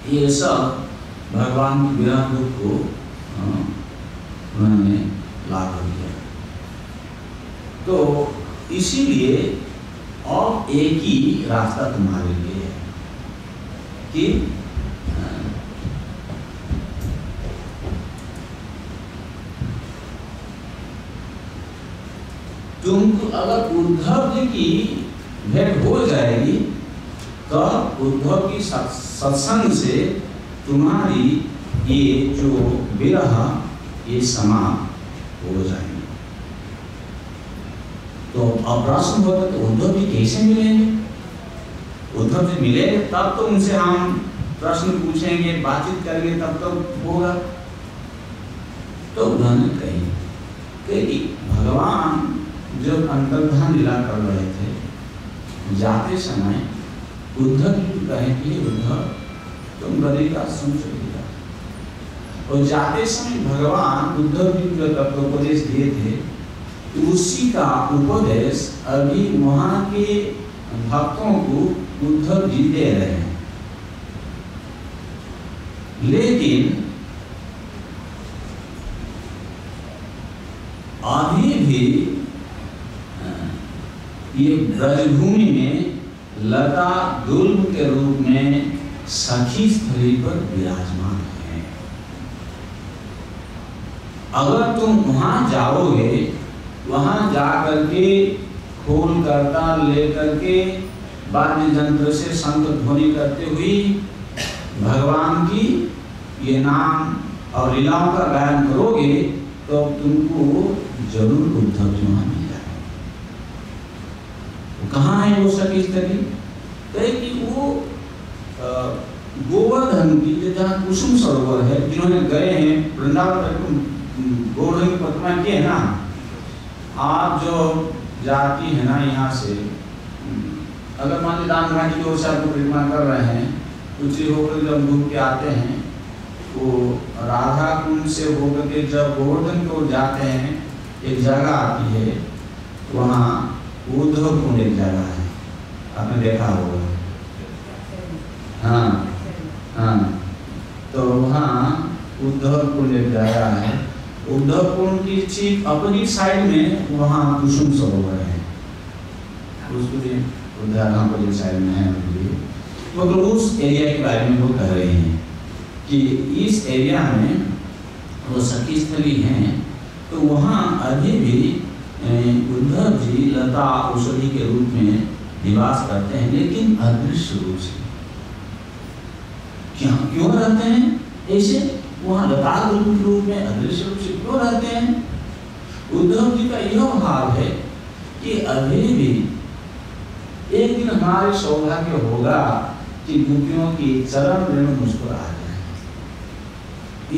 ये सब भगवान की विरह दुख को उन्होंने लाभ दिया। तो इसीलिए और एक ही रास्ता तुम्हारे लिए है कि तुमको अगर उद्धव जी की भेंट हो जाएगी तो उद्धव की सत्संग से तुम्हारी ये जो विरह ये समाप्त हो जाएंगे। तो अब प्रश्न होता तो उद्धव जी कैसे मिलेंगे? उद्धव जी मिले तब तो उनसे हम प्रश्न पूछेंगे, बातचीत करेंगे, तब तो होगा। तो उन्होंने कही भगवान जब अंतर्धान लीला कर रहे थे, जाते समय उद्धव जी कहे कि उद्धव तुम गदे का आश्रम चले जाओ। और जाते समय भगवान उद्धव जी को जो तत्वोपदेश दिए थे उसी का उपदेश अभी वहां के भक्तों को उद्धव जी दे रहे हैं। लेकिन अभी भी ये ब्रजभूमि में लता दुर्ग के रूप में सखी स्थली पर विराजमान है। अगर तुम वहां जाओगे, वहां जाकर के खोल करता लेकर के वाद्य यंत्र से संत ध्वनि करते हुए भगवान की ये नाम और लीलाओं का गायन करोगे तो तुमको जरूर उद्धव जी वहां मिल जाएगा। कहाँ है वो सखी स्थली? कि वो गोवर्धन की जहाँ कुसुम सरोवर है, जिन्होंने गए हैं वृंदावन गोवर्धन की परिक्रमा की है ना, आप जो जाती है ना यहाँ से, अगर मान लीजिए राम घाटी की ओर से आपको परिक्रमा कर रहे हैं, कुछ होकर जब घूम के आते हैं वो राधा कुंड से होकर के जब गोवर्धन को जाते हैं, एक जगह आती है वहाँ उद्धव कुंड एक जगह है। आपने देखा होगा। हाँ हाँ, तो वहाँ उद्धव को ले जाया है। उद्धव कुंड की ठीक अपोजिट साइड में वहाँ कुसुम सरोवर है, उसके उधर अपोजिट साइड में है। मतलब उस एरिया के बारे में वो कह रहे हैं कि इस एरिया में वो सखी स्थली हैं, तो वहाँ अभी भी उद्धव जी लता औषधि के रूप में निवास करते हैं, लेकिन अदृश्य रूप से। क्यों रहते हैं ऐसे? वहाँ लता के रूप में अदृश्य रूप से क्यों रहते हैं? उद्धव जी का यह भाव है कि अभी भी एक दिन हमारे सौभाग्य होगा कि गोपियों की चरण रेणु मुस्कुरा जाए।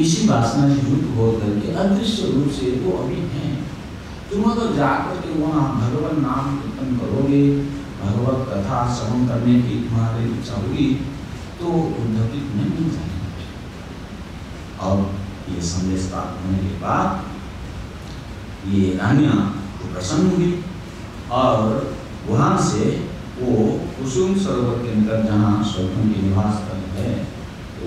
इसी वासना से युक्त होकर के अदृश्य रूप से वो अभी हैं। तुम अगर जाकर के वहाँ भगवान नाम कीर्तन करोगे, भगवत कथा श्रवण करने की तुम्हारी इच्छा होगी, तो उद्धव जी तुम्हें मिल जाएंगे। और ये संदेश प्राप्त होने के बाद ये रानियां प्रसन्न हुई और वहाँ से वो कुसुम सरोवर के अंदर जहाँ सखियों के निवास स्थल है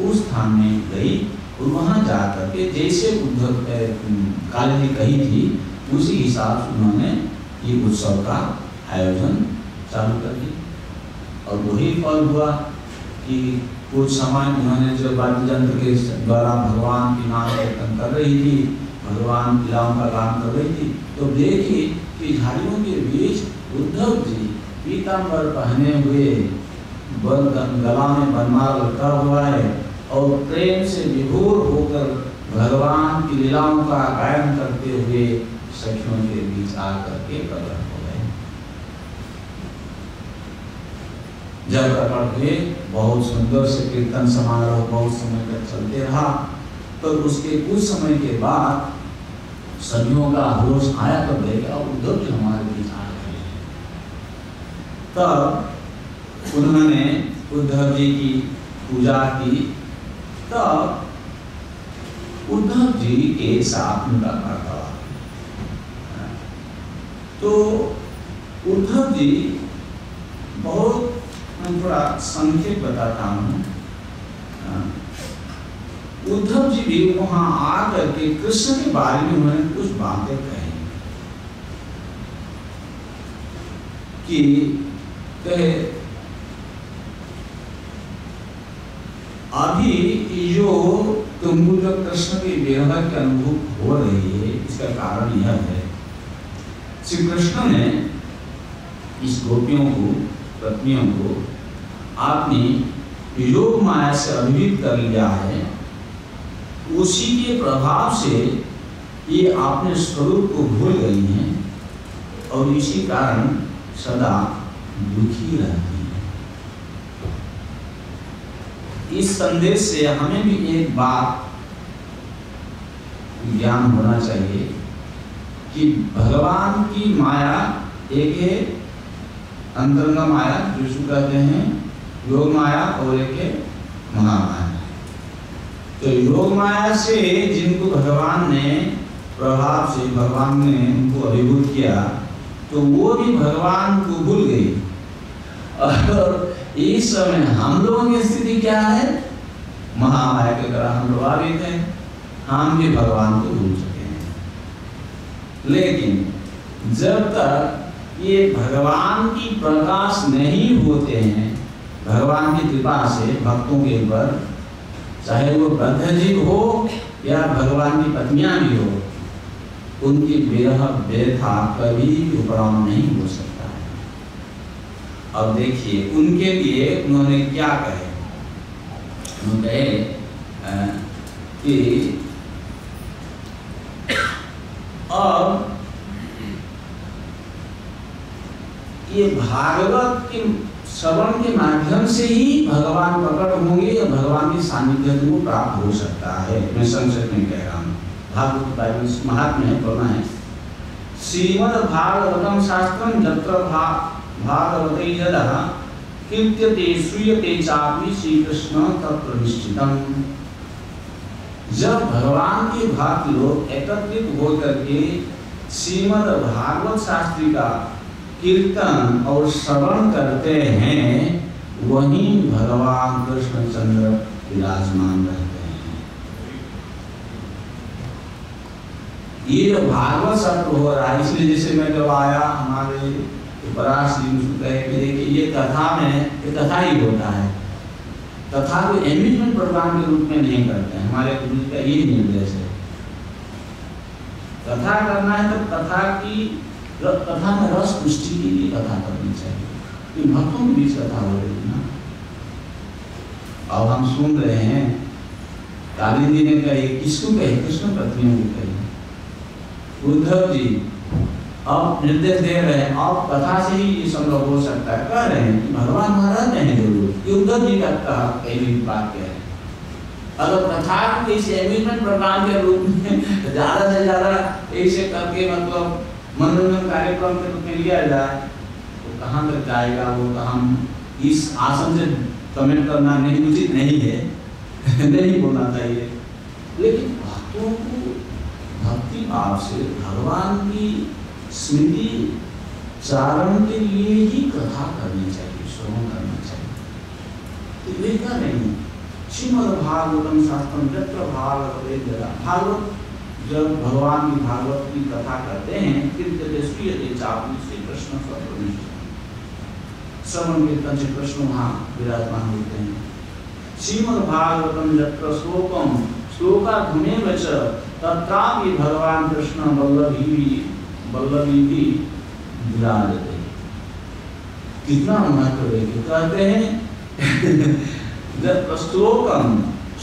उस स्थान में गई और वहाँ जाकर के जैसे उद्धव काली जी कही थी उसी हिसाब से उन्होंने ये उत्सव का आयोजन चालू कर दिया। और वही फल हुआ कि कुछ समय उन्होंने जो वाद्य यंत्र के द्वारा भगवान की नाम कीर्तन कर रही थी, भगवान लीलाओं का गान कर रही थी, तो देखी कि झाड़ियों के बीच उद्धव जी पीतांबर पहने हुए, गला में बनमाल लटका हुआ है और प्रेम से विभोर होकर भगवान की लीलाओं का गायन करते हुए सखियों के बीच आकर के प्रकट हो गए। जब प्रकट हुए बहुत सुंदर से कीर्तन समारोह बहुत समय तक चलते रहा, तो उसके कुछ समय के बाद सखियों का होश आया तो देखा उद्धव जी हमारे बीच आ गए। तब उन्होंने उद्धव जी की पूजा की। तब उद्धव जी के साथ उनका बर्ताव, तो उद्धव जी बहुत, मैं थोड़ा संक्षेप बताता हूँ। उद्धव जी भी वहां आकर के कृष्ण के बारे में उन्होंने कुछ बातें कही कि कहे अभी जो तुमको जो कृष्ण की विरह के अनुभव हो रही है इसका कारण यह है, श्री कृष्ण ने इस गोपियों को, पत्नियों को अपनी योग माया से अभिभूत कर लिया है। उसी के प्रभाव से ये अपने स्वरूप को भूल गई हैं और इसी कारण सदा दुखी रहती है। इस संदेश से हमें भी एक बात ज्ञान होना चाहिए कि भगवान की माया एक है अंतरंग माया जिसको कहते हैं योग माया और एक है महामाया। तो योग माया से जिनको भगवान ने प्रभाव से भगवान ने उनको अभिभूत किया तो वो भी भगवान को भूल गई। और इस समय हम लोगों की स्थिति क्या है? महामाया के द्वारा हम प्रभावित हैं, हम भी भगवान को भूल चुके हैं। लेकिन जब तक ये भगवान की प्रकाश नहीं होते हैं, भगवान की कृपा से भक्तों के ऊपर, चाहे वो बद्ध जीव हो या भगवान की पत्नियां भी हो, उनकी विरह व्यथा कभी उपराम नहीं हो सकता है। अब देखिए उनके लिए उन्होंने क्या कहे, उन्होंने कहे कि अब ये भागवत के श्रवण के माध्यम से ही भगवान प्रकट होंगे और भगवान की सानिध्य को प्राप्त हो सकता है। मैं संक्षेप में कह रहा हूँ, भागवत बाइबल महात्म्य है, पढ़ना है। श्रीमद् भागवतम शास्त्रम यत्र भागवते यदा कीर्त्यते श्रूयते चापि श्री कृष्ण तत्र निश्चितम्। जब भगवान के भक्त लोग एकत्रित होकर के श्रीमद् भागवत शास्त्री का कीर्तन और श्रवण करते हैं वहीं भगवान कृष्णचंद्र विराजमान रहते हैं। ये जो भागवत शब्द हो रहा है, इसलिए जैसे मैं जब आया हमारे पराश जी कहे कि देखिए ये कथा में ये कथा ही होता है, कथा को एम्यूजमेंट प्रोग्राम के रूप में नहीं करते हैं। हमारे गुरु जी का ये निर्देश है, कथा करना है तो कथा में रस पुष्टि के लिए कथा करनी चाहिए। कि भक्तों के बीच कथा हो रही है ना, और हम सुन रहे हैं कालिंदी जी ने कही, किसको कही? कृष्ण पत्नियों को कही। उद्धव जी अब निर्देश दे रहे हैं, अब कथा से ही ये संभव हो सकता है, कह रहे हैं कि भगवान महाराज हैं जरूर। ये उद्धव जी का कही बात कह रहे हैं। अगर कथा को इस एम्यूजमेंट प्रोग्राम के रूप में ज्यादा से ज्यादा ऐसे करके मतलब मनोरंजन कार्यक्रम के रूप में लिया जाए तो कहाँ तक जाएगा वो? तो हम इस आसन से कमेंट करना नहीं उचित नहीं है नहीं बोलना चाहिए। लेकिन भक्तों को भक्ति भाव से भगवान की स्मृति चारण के लिए ही कथा करनी चाहिए, श्रवण करना चाहिए। तो वे क्या नहीं, श्रीमद्भागवतम शास्त्रम यत्र भागवते, भागवत जब भगवान की भागवत की कथा करते हैं कीर्तते श्रूयते चापि श्री कृष्ण स्वप्रविष्ट, श्रवण कीर्तन से कृष्ण वहाँ विराजमान होते हैं। श्रीमद्भागवतम यत्र श्लोकम श्लोकार्धमेव च तत्रापि भगवान कृष्ण वल्लभी भी विराजते। कितना महत्व है कि कहते हैं जब श्लोकम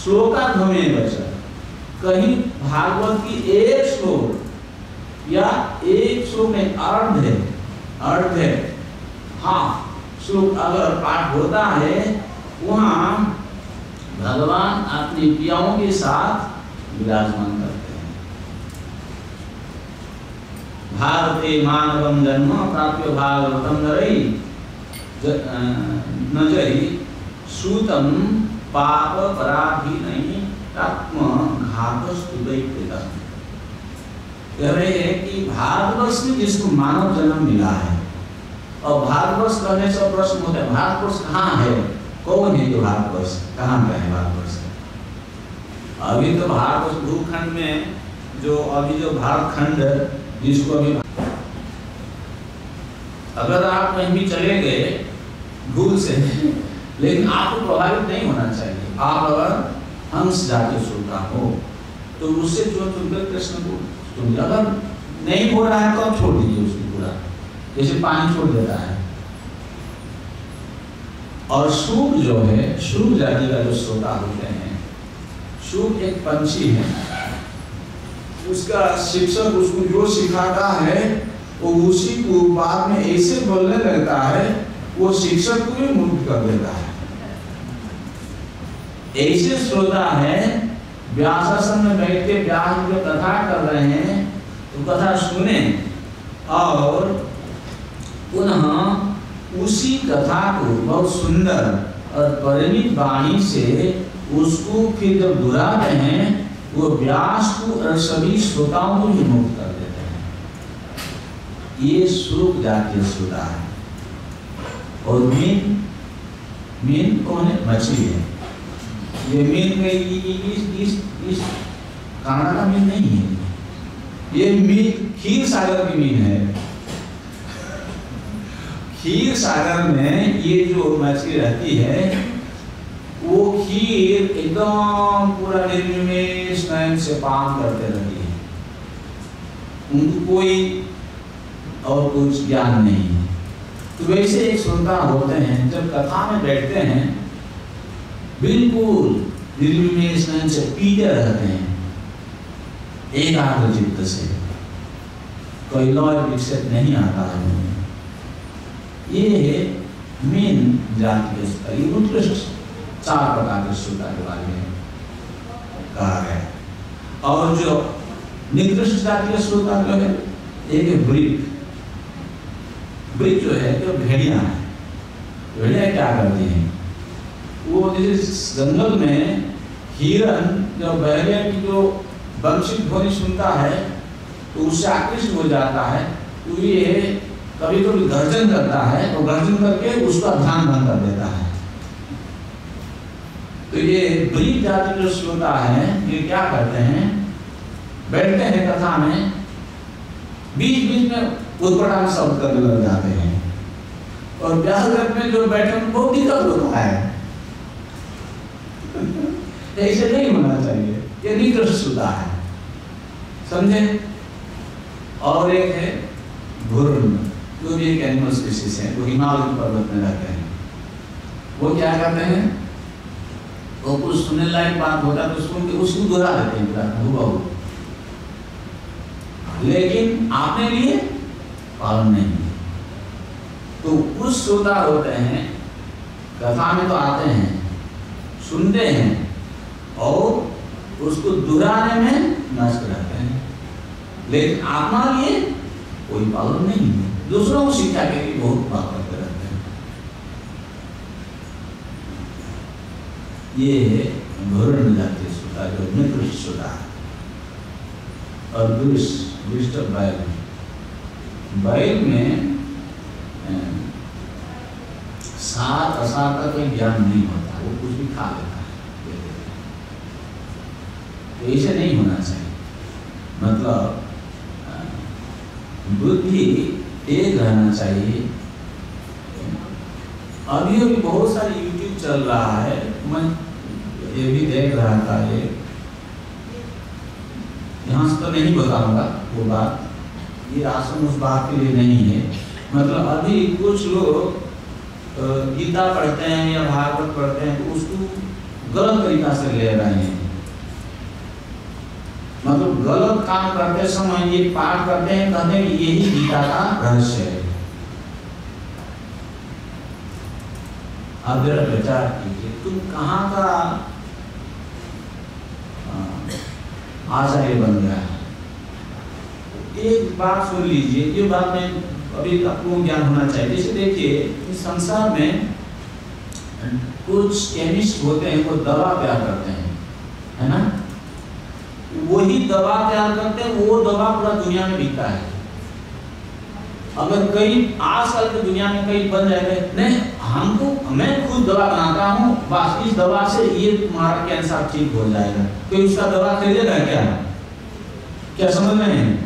श्लोकार्धमेव च, कहीं भागवत की एक श्लोक या एक श्लोक में अर्ध है हाँ श्लोक अगर पाठ होता है, वहाँ भगवान अपनी प्रियाओं के साथ विराजमान करते हैं। भारते मानवम जन्म प्राप्य भागवतम नरई नजरी सूतम पाप पराधी नहीं आत्म घातस्तुदैत्यता। कह रहे हैं कि भारतवर्ष में जिसको मानव जन्म मिला है, और भारतवर्ष कहने से प्रश्न होता है भारतवर्ष कहाँ है, कौन है जो भारतवर्ष, कहाँ का है भारतवर्ष? अभी तो भारतवर्ष भूखंड में जो अभी जो भारत खंड जिसको अभी, अगर आप कहीं भी चले गए भूल से लेकिन आपको प्रभावित नहीं होना चाहिए। आप अगर हंस जाति श्रोता हो तो उससे जो कृष्ण को सुनिए, अगर नहीं हो रहा है तो आप छोड़ दीजिए उसको पूरा, जैसे पानी छोड़ देता है। और शुक जो है, शुक जाति का जो श्रोता होते हैं, शुक एक पंछी है, उसका शिक्षक उसको जो सिखाता है वो उसी को बाद में ऐसे बोलने लगता है, वो शिक्षक को भी मुक्त कर देता है। ऐसे श्रोता है, व्यासासन में बैठ के व्यास जो कथा कर रहे हैं तो कथा सुने और पुनः उसी कथा को बहुत सुंदर और परिमित वाणी से उसको फिर जब दोहराते हैं, वो व्यास को और सभी श्रोताओं को ही मुक्त कर देते हैं। ये श्लोक जातीय श्रोता है। और मीन कौन है? मछली है। ये मीन में इस कनाडा का मीन नहीं है, ये मीन खीर सागर की मीन है। खीर सागर में ये जो मछली रहती है वो खीर एकदम पूरा निर्निमेष नयन से पान करते रहती है, उनको कोई और कुछ ज्ञान नहीं है। तो वैसे एक श्रोता होते हैं, जब कथा में बैठते हैं बिल्कुल निर्निमेष नयन से पीते रहते हैं, एकाग्र चित्त से, कोई लय विकसित नहीं आता है। ये मीन जाति के ये उत्कृष्ट 4 प्रकार के श्रोता के बारे में कहा है। और जो निकृष्ट जातीय श्रोता जो है, एक है ब्रिक। ब्रिक जो है जो भेड़िया है, भेड़िया क्या करती हैं, वो जैसे जंगल में हिरन जब बहरिया की जो वंशित ध्वनि सुनता है तो उससे आकृष्ट हो जाता है, तो ये कभी कभी गर्जन करता है और गर्जन करके उसका ध्यान भंग कर देता है। तो ये ब्रीफ जाति जो श्रोता है ये क्या करते हैं, बैठते हैं कथा में, बीच बीच में उत्पटांग शब्द करने लग जाते हैं और व्यासगत में जो बैठे उनको दिक्कत होता है। ऐसे नहीं होना चाहिए, ये निकृष्ट श्रोता है, समझे। और एक है घुर्न, जो भी एक एनिमल स्पीशीज है, वो हिमालय पर्वत में रहते हैं। वो क्या करते हैं, वो कुछ सुनने लायक बात होता है तो उसको दोहरा देते हैं पूरा हूबहू, लेकिन आपने लिए पालन नहीं। तो कुछ श्रोता होते हैं कथा में तो आते हैं, सुनते हैं और उसको दोहराने में नष्ट रहते हैं, लेकिन आत्मा लिए कोई पालन नहीं है, दूसरों को शिक्षा के लिए बहुत बात करते रहते हैं। ये घोरण जातीय श्रोता जो निकृष्ट श्रोता है। और दुष्ट बैल में सात असात का कोई ज्ञान नहीं होता, वो कुछ भी खा लेता है। तो ऐसे नहीं होना चाहिए, मतलब बुद्धि एक रहना चाहिए। अभी अभी बहुत सारे यूट्यूब चल रहा है, मैं ये भी देख रहा था, ये यहाँ से तो नहीं बताऊंगा वो बात, ये आश्रम उस बात के लिए नहीं है। मतलब अभी कुछ लोग गीता पढ़ते हैं या भागवत पढ़ते हैं तो उसको गलत तरीका से ले रहे हैं, मतलब गलत काम करते समय ये पाठ करते हैं, कहते हैं यही गीता का रहस्य है। अब जरा विचार कीजिए, तुम कहाँ का आचार्य बन गया है। एक बात सुन लीजिए, ये बात में अभी आपको ज्ञान होना चाहिए। जैसे देखिए इस संसार में कुछ केमिस्ट होते हैं, वो दवा तैयार करते हैं, है ना, वही दवा तैयार करते हैं, वो दवा पूरा दुनिया में बिकता है। अगर कई आजकल की दुनिया में कई बन जाएंगे, नहीं मैं खुद दवा बनाता हूँ, बस इस दवा से ये तुम्हारा कैंसर ठीक हो जाएगा, कोई उसका दवा खरीदेगा क्या समझ रहे हैं।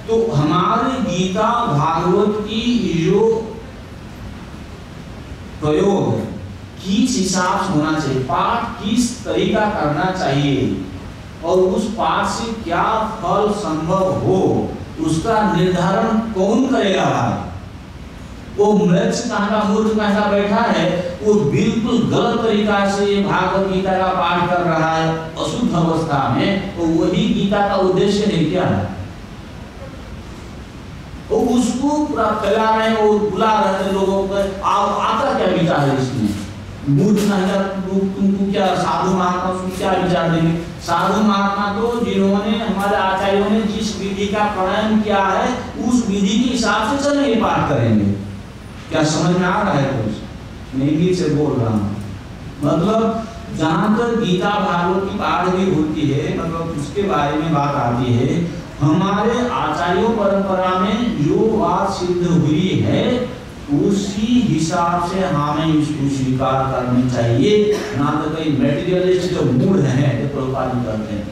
तो हमारी गीता भागवत की जो प्रयोग किस हिसाब से होना चाहिए, पाठ किस तरीका करना चाहिए और उस पाठ से क्या फल संभव हो, उसका निर्धारण कौन करेगा भाई। वो मृक्ष का मूर्ख कैसा बैठा है, वो बिल्कुल गलत तरीका से ये भागवत गीता का पाठ कर रहा है अशुद्ध अवस्था में, तो वही गीता का उद्देश्य है क्या है, वो उसको पूरा फैला रहे हैं और बुला रहे हैं लोगों को। आता क्या विचार है इसमें, मूर्ख तुमको क्या साधु महात्मा उसको क्या विचार देंगे। साधु महात्मा तो जिन्होंने हमारे आचार्यों ने जिस विधि का प्रणयन किया है उस विधि के हिसाब से चलेंगे, पाठ करेंगे। क्या समझ में आ रहा है कुछ, मैं इंग्लिश से बोल रहा हूँ। मतलब जहाँ तक गीता भागवत की पाठ भी होती है, मतलब उसके बारे में बात आती है, हमारे आचार्यों परंपरा में जो बात सिद्ध हुई है उसी हिसाब से हमें इसको स्वीकार करनी चाहिए, ना तो कई मेटीरियलिस्ट जो मूढ़ हैं जो प्रभुपाद करते हैं,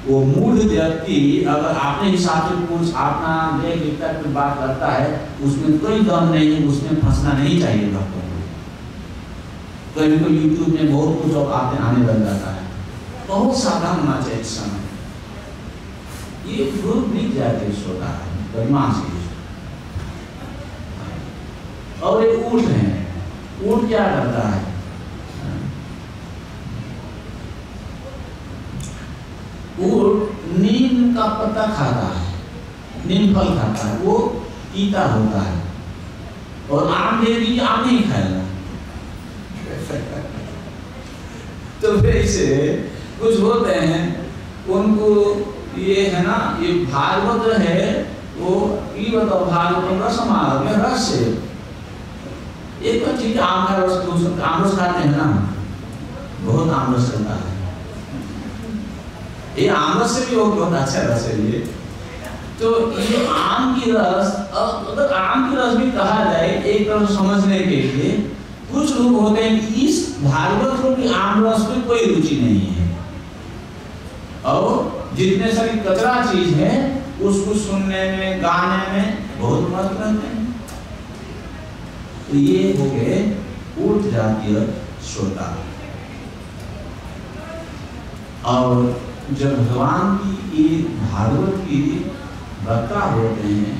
वो मूढ़ व्यक्ति अगर अपने हिसाब से कुछ अपना देख लिखता है बात करता है, उसमें कोई दम नहीं, उसमें फंसना नहीं चाहिए भक्तों को। कभी कोई यूट्यूब में बहुत कुछ आने लग जाता है, बहुत सावधान होना चाहिए इस समय। ये ग्रुप दिख जाते श्रोता है बदमाश की। और एक ऊंट है, ऊंट क्या करता है, ऊंट नीम का पत्ता खाता है, नीम फल खाता है, वो पीता होता है, और आम दे दी आम नहीं खाएगा। तो वैसे कुछ होते हैं उनको ये है ना, ये भागवत है वो ये बताओ, भागवत रसमार्ग में रस से एक तो ठीक है, आम का रस तो आम रस खाते हैं ना, बहुत आम रस चलता है, ये आम रस से भी बहुत अच्छा रस है ये। तो ये आम की रस, अगर आम की रस भी कहा जाए एक तरफ समझने के लिए, कुछ लोग होते हैं कि इस भागवत रूपी आम रस में कोई रुचि नहीं है और जितने सारी कचरा चीज है उसको सुनने में, गाने में बहुत मस्त रहते हैं। तो ये हो गए ऊर्ध्व जातीय श्रोता। और जब भगवान की ये भागवत की वक्ता होते हैं,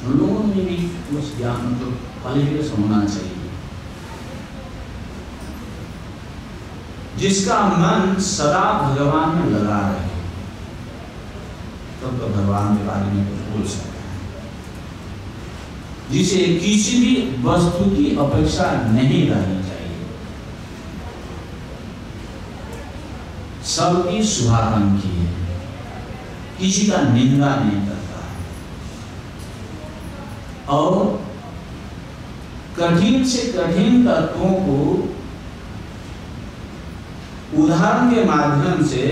उन लोगों में भी कुछ ज्ञान तो क्वालिफिकेशन होना चाहिए। जिसका मन सदा भगवान में लगा रहे, तब तो भगवान के बारे में कुछ बोल सकता है। जिसे किसी भी वस्तु की अपेक्षा नहीं रहनी चाहिए, सबकी शुभाकांक्षी है, किसी का निंदा नहीं करता है और कठिन से कठिन तत्वों को उदाहरण के माध्यम से,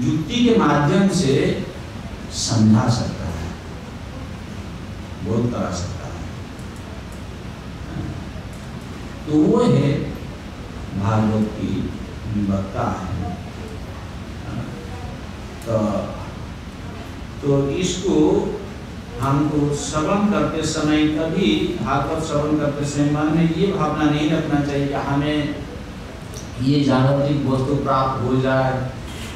युक्ति के माध्यम से समझा सकता है, बोध करा सकता है। तो वो है भागवत की वक्ता है। तो इसको हमको श्रवण करते समय, कभी भागवत श्रवण करते समय मन में ये भावना नहीं रखना चाहिए कि हमें ये जागतिक वस्तु प्राप्त हो जाए,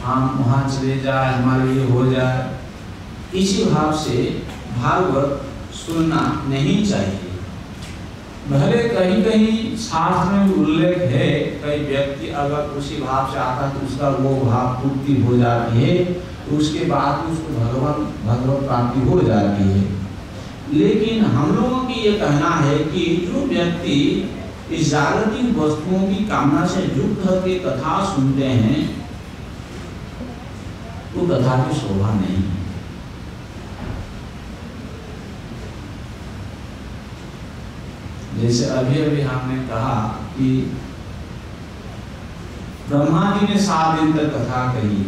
हम वहाँ चले जाए, हमारे लिए हो जाए। इसी भाव से भागवत सुनना नहीं चाहिए। भले कहीं कहीं शास्त्र में उल्लेख है, कई व्यक्ति अगर उसी भाव से आता है तो उसका वो भाव पूर्ति हो जाती है, तो उसके बाद उसको भगवत प्राप्ति हो जाती है। लेकिन हम लोगों की ये कहना है कि जो व्यक्ति इस जागतिक वस्तुओं की कामना से युक्त होकर कथा सुनते हैं, वो कथा की शोभा नहीं है। जैसे अभी अभी हमने कहा कि ब्रह्मा जी ने 7 दिन तक कथा कही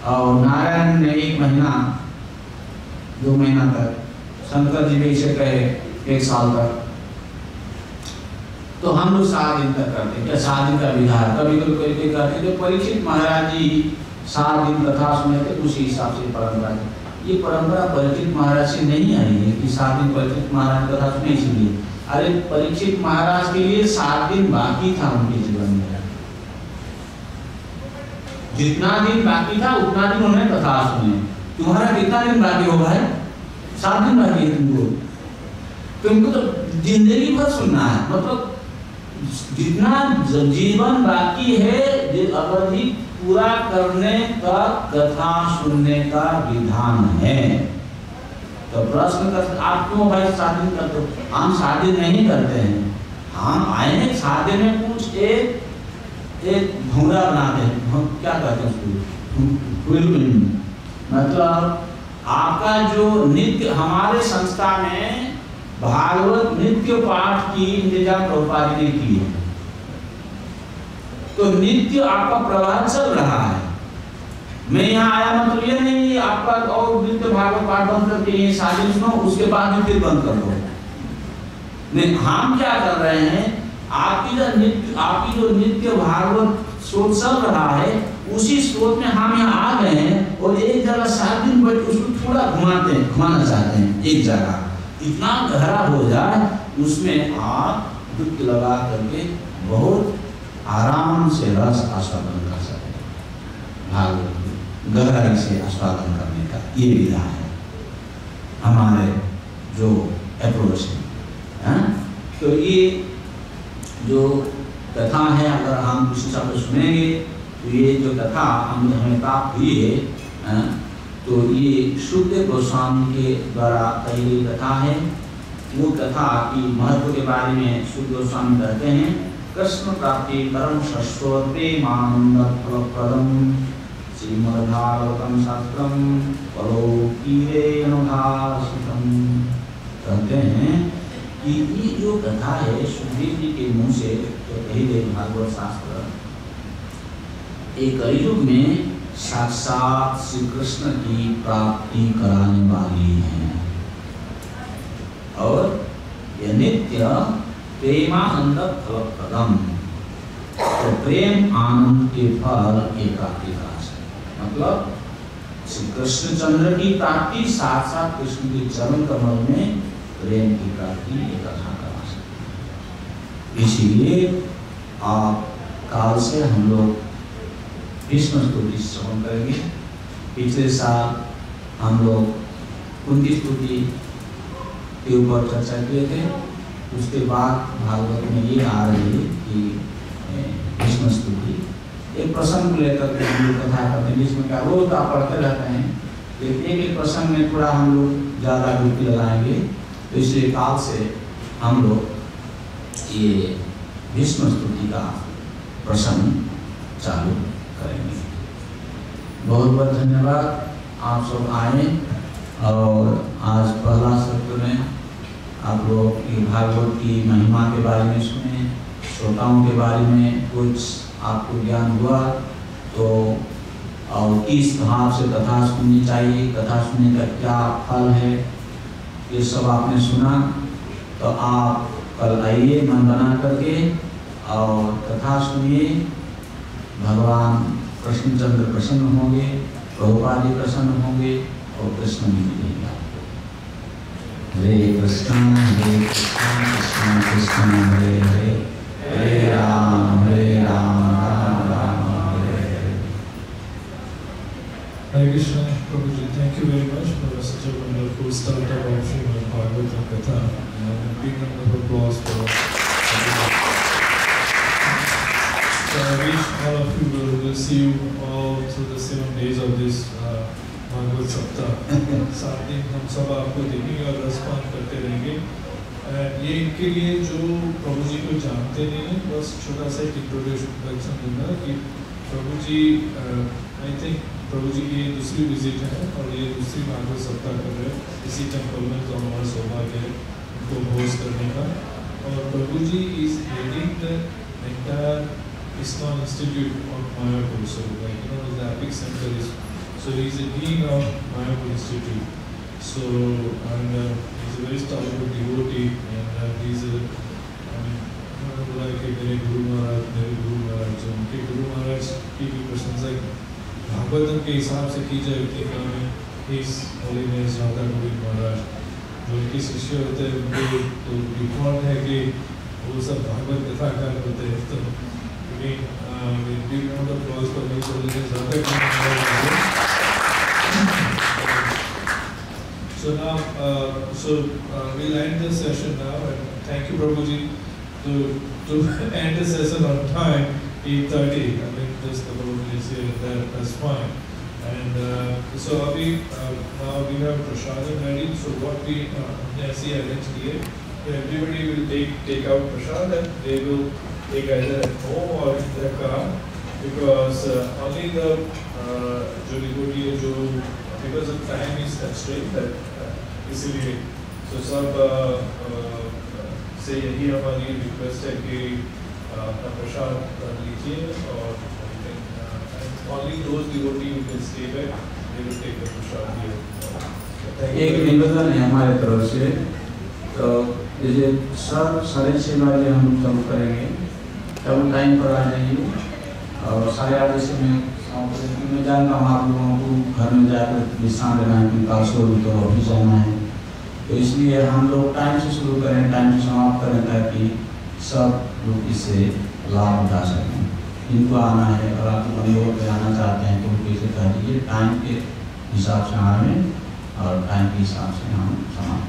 और नारायण ने 1 महीना 2 महीना तक, शंकर जी भी इसे कहे 1 साल तक। तो हम लोग 7 दिन तक करते, क्या 7 दिन का विधान कभी कभी कोई करते। तो परीक्षित महाराज जी 7 दिन कथा सुने थे, उसी हिसाब से परंपरा। ये परंपरा परीक्षित महाराज से नहीं आई है कि 7 दिन परीक्षित महाराज कथा सुने इसलिए। अरे परीक्षित महाराज के लिए 7 दिन बाकी था उनके जीवन में। जितना दिन बाकी था उतना दिन उन्होंने कथा सुने। तुम्हारा कितना दिन बाकी होगा है? 7 दिन बाकी है तुमको तो जिंदगी भर सुनना है। मतलब जितना जीवन बाकी है, अवधि पूरा करने का कथा सुनने का विधान है। तो प्रश्न कर, आप क्यों भाई 7 दिन करते हो? हम 7 दिन नहीं करते हैं। हम आए हैं 7 दिन में कुछ एक भूरा बनाते हैं, हम क्या कहते हैं उसको, मतलब आपका जो नित्य, हमारे संस्था में भागवत नित्य पाठ की इंतजाम प्रभुपाद ने की है। तो नित्य आपका प्रवाह चल रहा है। मैं यहाँ आया मतलब ये नहीं आपका और नित्य भागवत पाठ बंद करके ये 7 दिन सुनो, उसके बाद में फिर बंद कर दो। नहीं, हम क्या कर रहे हैं, आपकी जो नित्य भागवत स्रोत चल रहा है, उसी स्रोत में हम यहाँ आ गए हैं और एक जगह 7 दिन बैठ उसको थोड़ा घुमाना चाहते हैं। एक जगह इतना गहरा हो जाए, उसमें आप डुबकी लगा करके बहुत आराम से रस आस्वादन कर सकते हैं। भागवत गहराई से आस्वादन करने का ये विधा है हमारे जो अप्रोच है। तो ये जो कथा है, अगर हम उस हिसाब से सुनेंगे तो ये जो कथा हमें प्राप्त हुई है, तो ये शुद्ध गोस्वामी के द्वारा कही गई कथा है। वो कथा की महत्व के बारे में शुद्ध गोस्वामी कहते हैं, कृष्ण प्राप्ति परम शाश्वते मानंद फलप्रदम श्रीमद्भागवतम शास्त्रम परोकीरेणुभाषितम। कहते हैं कि ये जो कथा है सुखदेव जी के मुंह से जो कही गई भागवत शास्त्र, एक कलयुग में साक्षात श्री कृष्ण की प्राप्ति कराने वाली हैं और यह नित्य प्रेमानंद फलप्रदम, तो प्रेम आनंद के फल की प्राप्ति का है। मतलब श्री कृष्णचंद्र की प्राप्ति साथ साथ कृष्ण के चरण कमल में प्रेम की प्राप्ति एक कथा करा सकते। इसीलिए आप काल से हम लोग भीष्म स्तुति श्रवण करेंगे। पिछले साल हम लोग कुंती स्तुति के ऊपर चर्चा किए थे। उसके बाद भागवत में ये आ रही है कि भीष्म स्तुति एक प्रसंग को लेकर के हम लोग कथा करते हैं। भीष्म का रोज आप पढ़ते रहते हैं, लेकिन एक एक प्रसंग में थोड़ा हम लोग ज़्यादा डुबकी लगाएंगे। तो इसलिए काल से हम लोग ये भीष्म स्तुति का प्रसंग चालू करेंगे। बहुत बहुत धन्यवाद, आप सब आए और आज पहला सत्र में आप लोग की भागवत की महिमा के बारे में सुने, श्रोताओं के बारे में कुछ आपको ज्ञान हुआ। तो और किस भाव से कथा सुननी चाहिए, कथा सुनने का क्या फल है, ये सब आपने सुना। तो आप कल आइए मन बना करके और कथा सुनिए। भगवान कृष्णचंद्र प्रसन्न होंगे, प्रभुपाद जी प्रसन्न होंगे और कृष्ण भी मिलेगा। हरे कृष्ण कृष्ण कृष्ण हरे हरे, हरे Ram Ram Ram Hare Hare. Hare Krishna, Prabhuji, thank you very much for such a wonderful start of our Srimad Bhagavatam Katha. And a big round of applause for So I wish all of you will see you all through the 7 days of this Bhagavad Saptah. 7 दिन हम सब आपको देखेंगे और रेस्पॉन्ड करते रहेंगे। ये इनके लिए जो प्रभु जी को जानते नहीं हैं, बस छोटा सा एक इंट्रोडक्शन दूंगा कि प्रभु जी आई थिंक प्रभु जी की ये दूसरी विजिट है और ये दूसरी भागवत सप्ताह कर रहे हैं इसी टेम्पल में। तो हमारा सौभाग्य है उनको होस्ट करने का। और Prabhu ji is heading the entire ISKCON Institute of Mayapur, so like the epic center is, so he is the dean of Mayapur Institute. So and he's a very stalwart devotee, and he's a like a very Guru Maharaj, जो उनके Guru Maharaj की भी प्रशंसा भागवतम के हिसाब से की जाए कि His Holiness Radha Govind Maharaj, जो उनके शिष्य होते हैं उनके तो डिफॉल्ट है कि वो सब भागवत कथाकार होते हैं। तो big round of applause for His Holiness Radha Govind Maharaj. So now, we'll end the session now, and thank you, Prabhuji, to end the session on time, 8:30. I mean, just the Prabhuji is here, that's fine. And so now we have prasadam ready. So what we see arranged here, everybody will take out prasad and they will take either at home or in their car, because only the जो devotee है जो because of time is constrained that इसलिए तो सब से यही हमारी रिक्वेस्ट है कि अपना प्रसाद लीजिए और only those devotees who can stay back they will take the prasad here. एक निवेदन है हमारे तरफ से, तो जैसे 6:30 बजे हम चालू करेंगे, तब टाइम पर आ जाइए। और 8:30 जैसे मैं जानता हूँ आप लोगों को घर में जाकर विश्राम लेना है, क्योंकि काशोर तो ऑफिस जाना है। तो इसलिए हम लोग टाइम से शुरू करें, टाइम से समाप्त करें, ताकि सब लोग इससे लाभ उठा सकें। इनको आना है और आप अनुभव पे आना चाहते हैं तो कैसे कह दीजिए, टाइम के हिसाब से आएँ और टाइम के हिसाब से हम समाप्त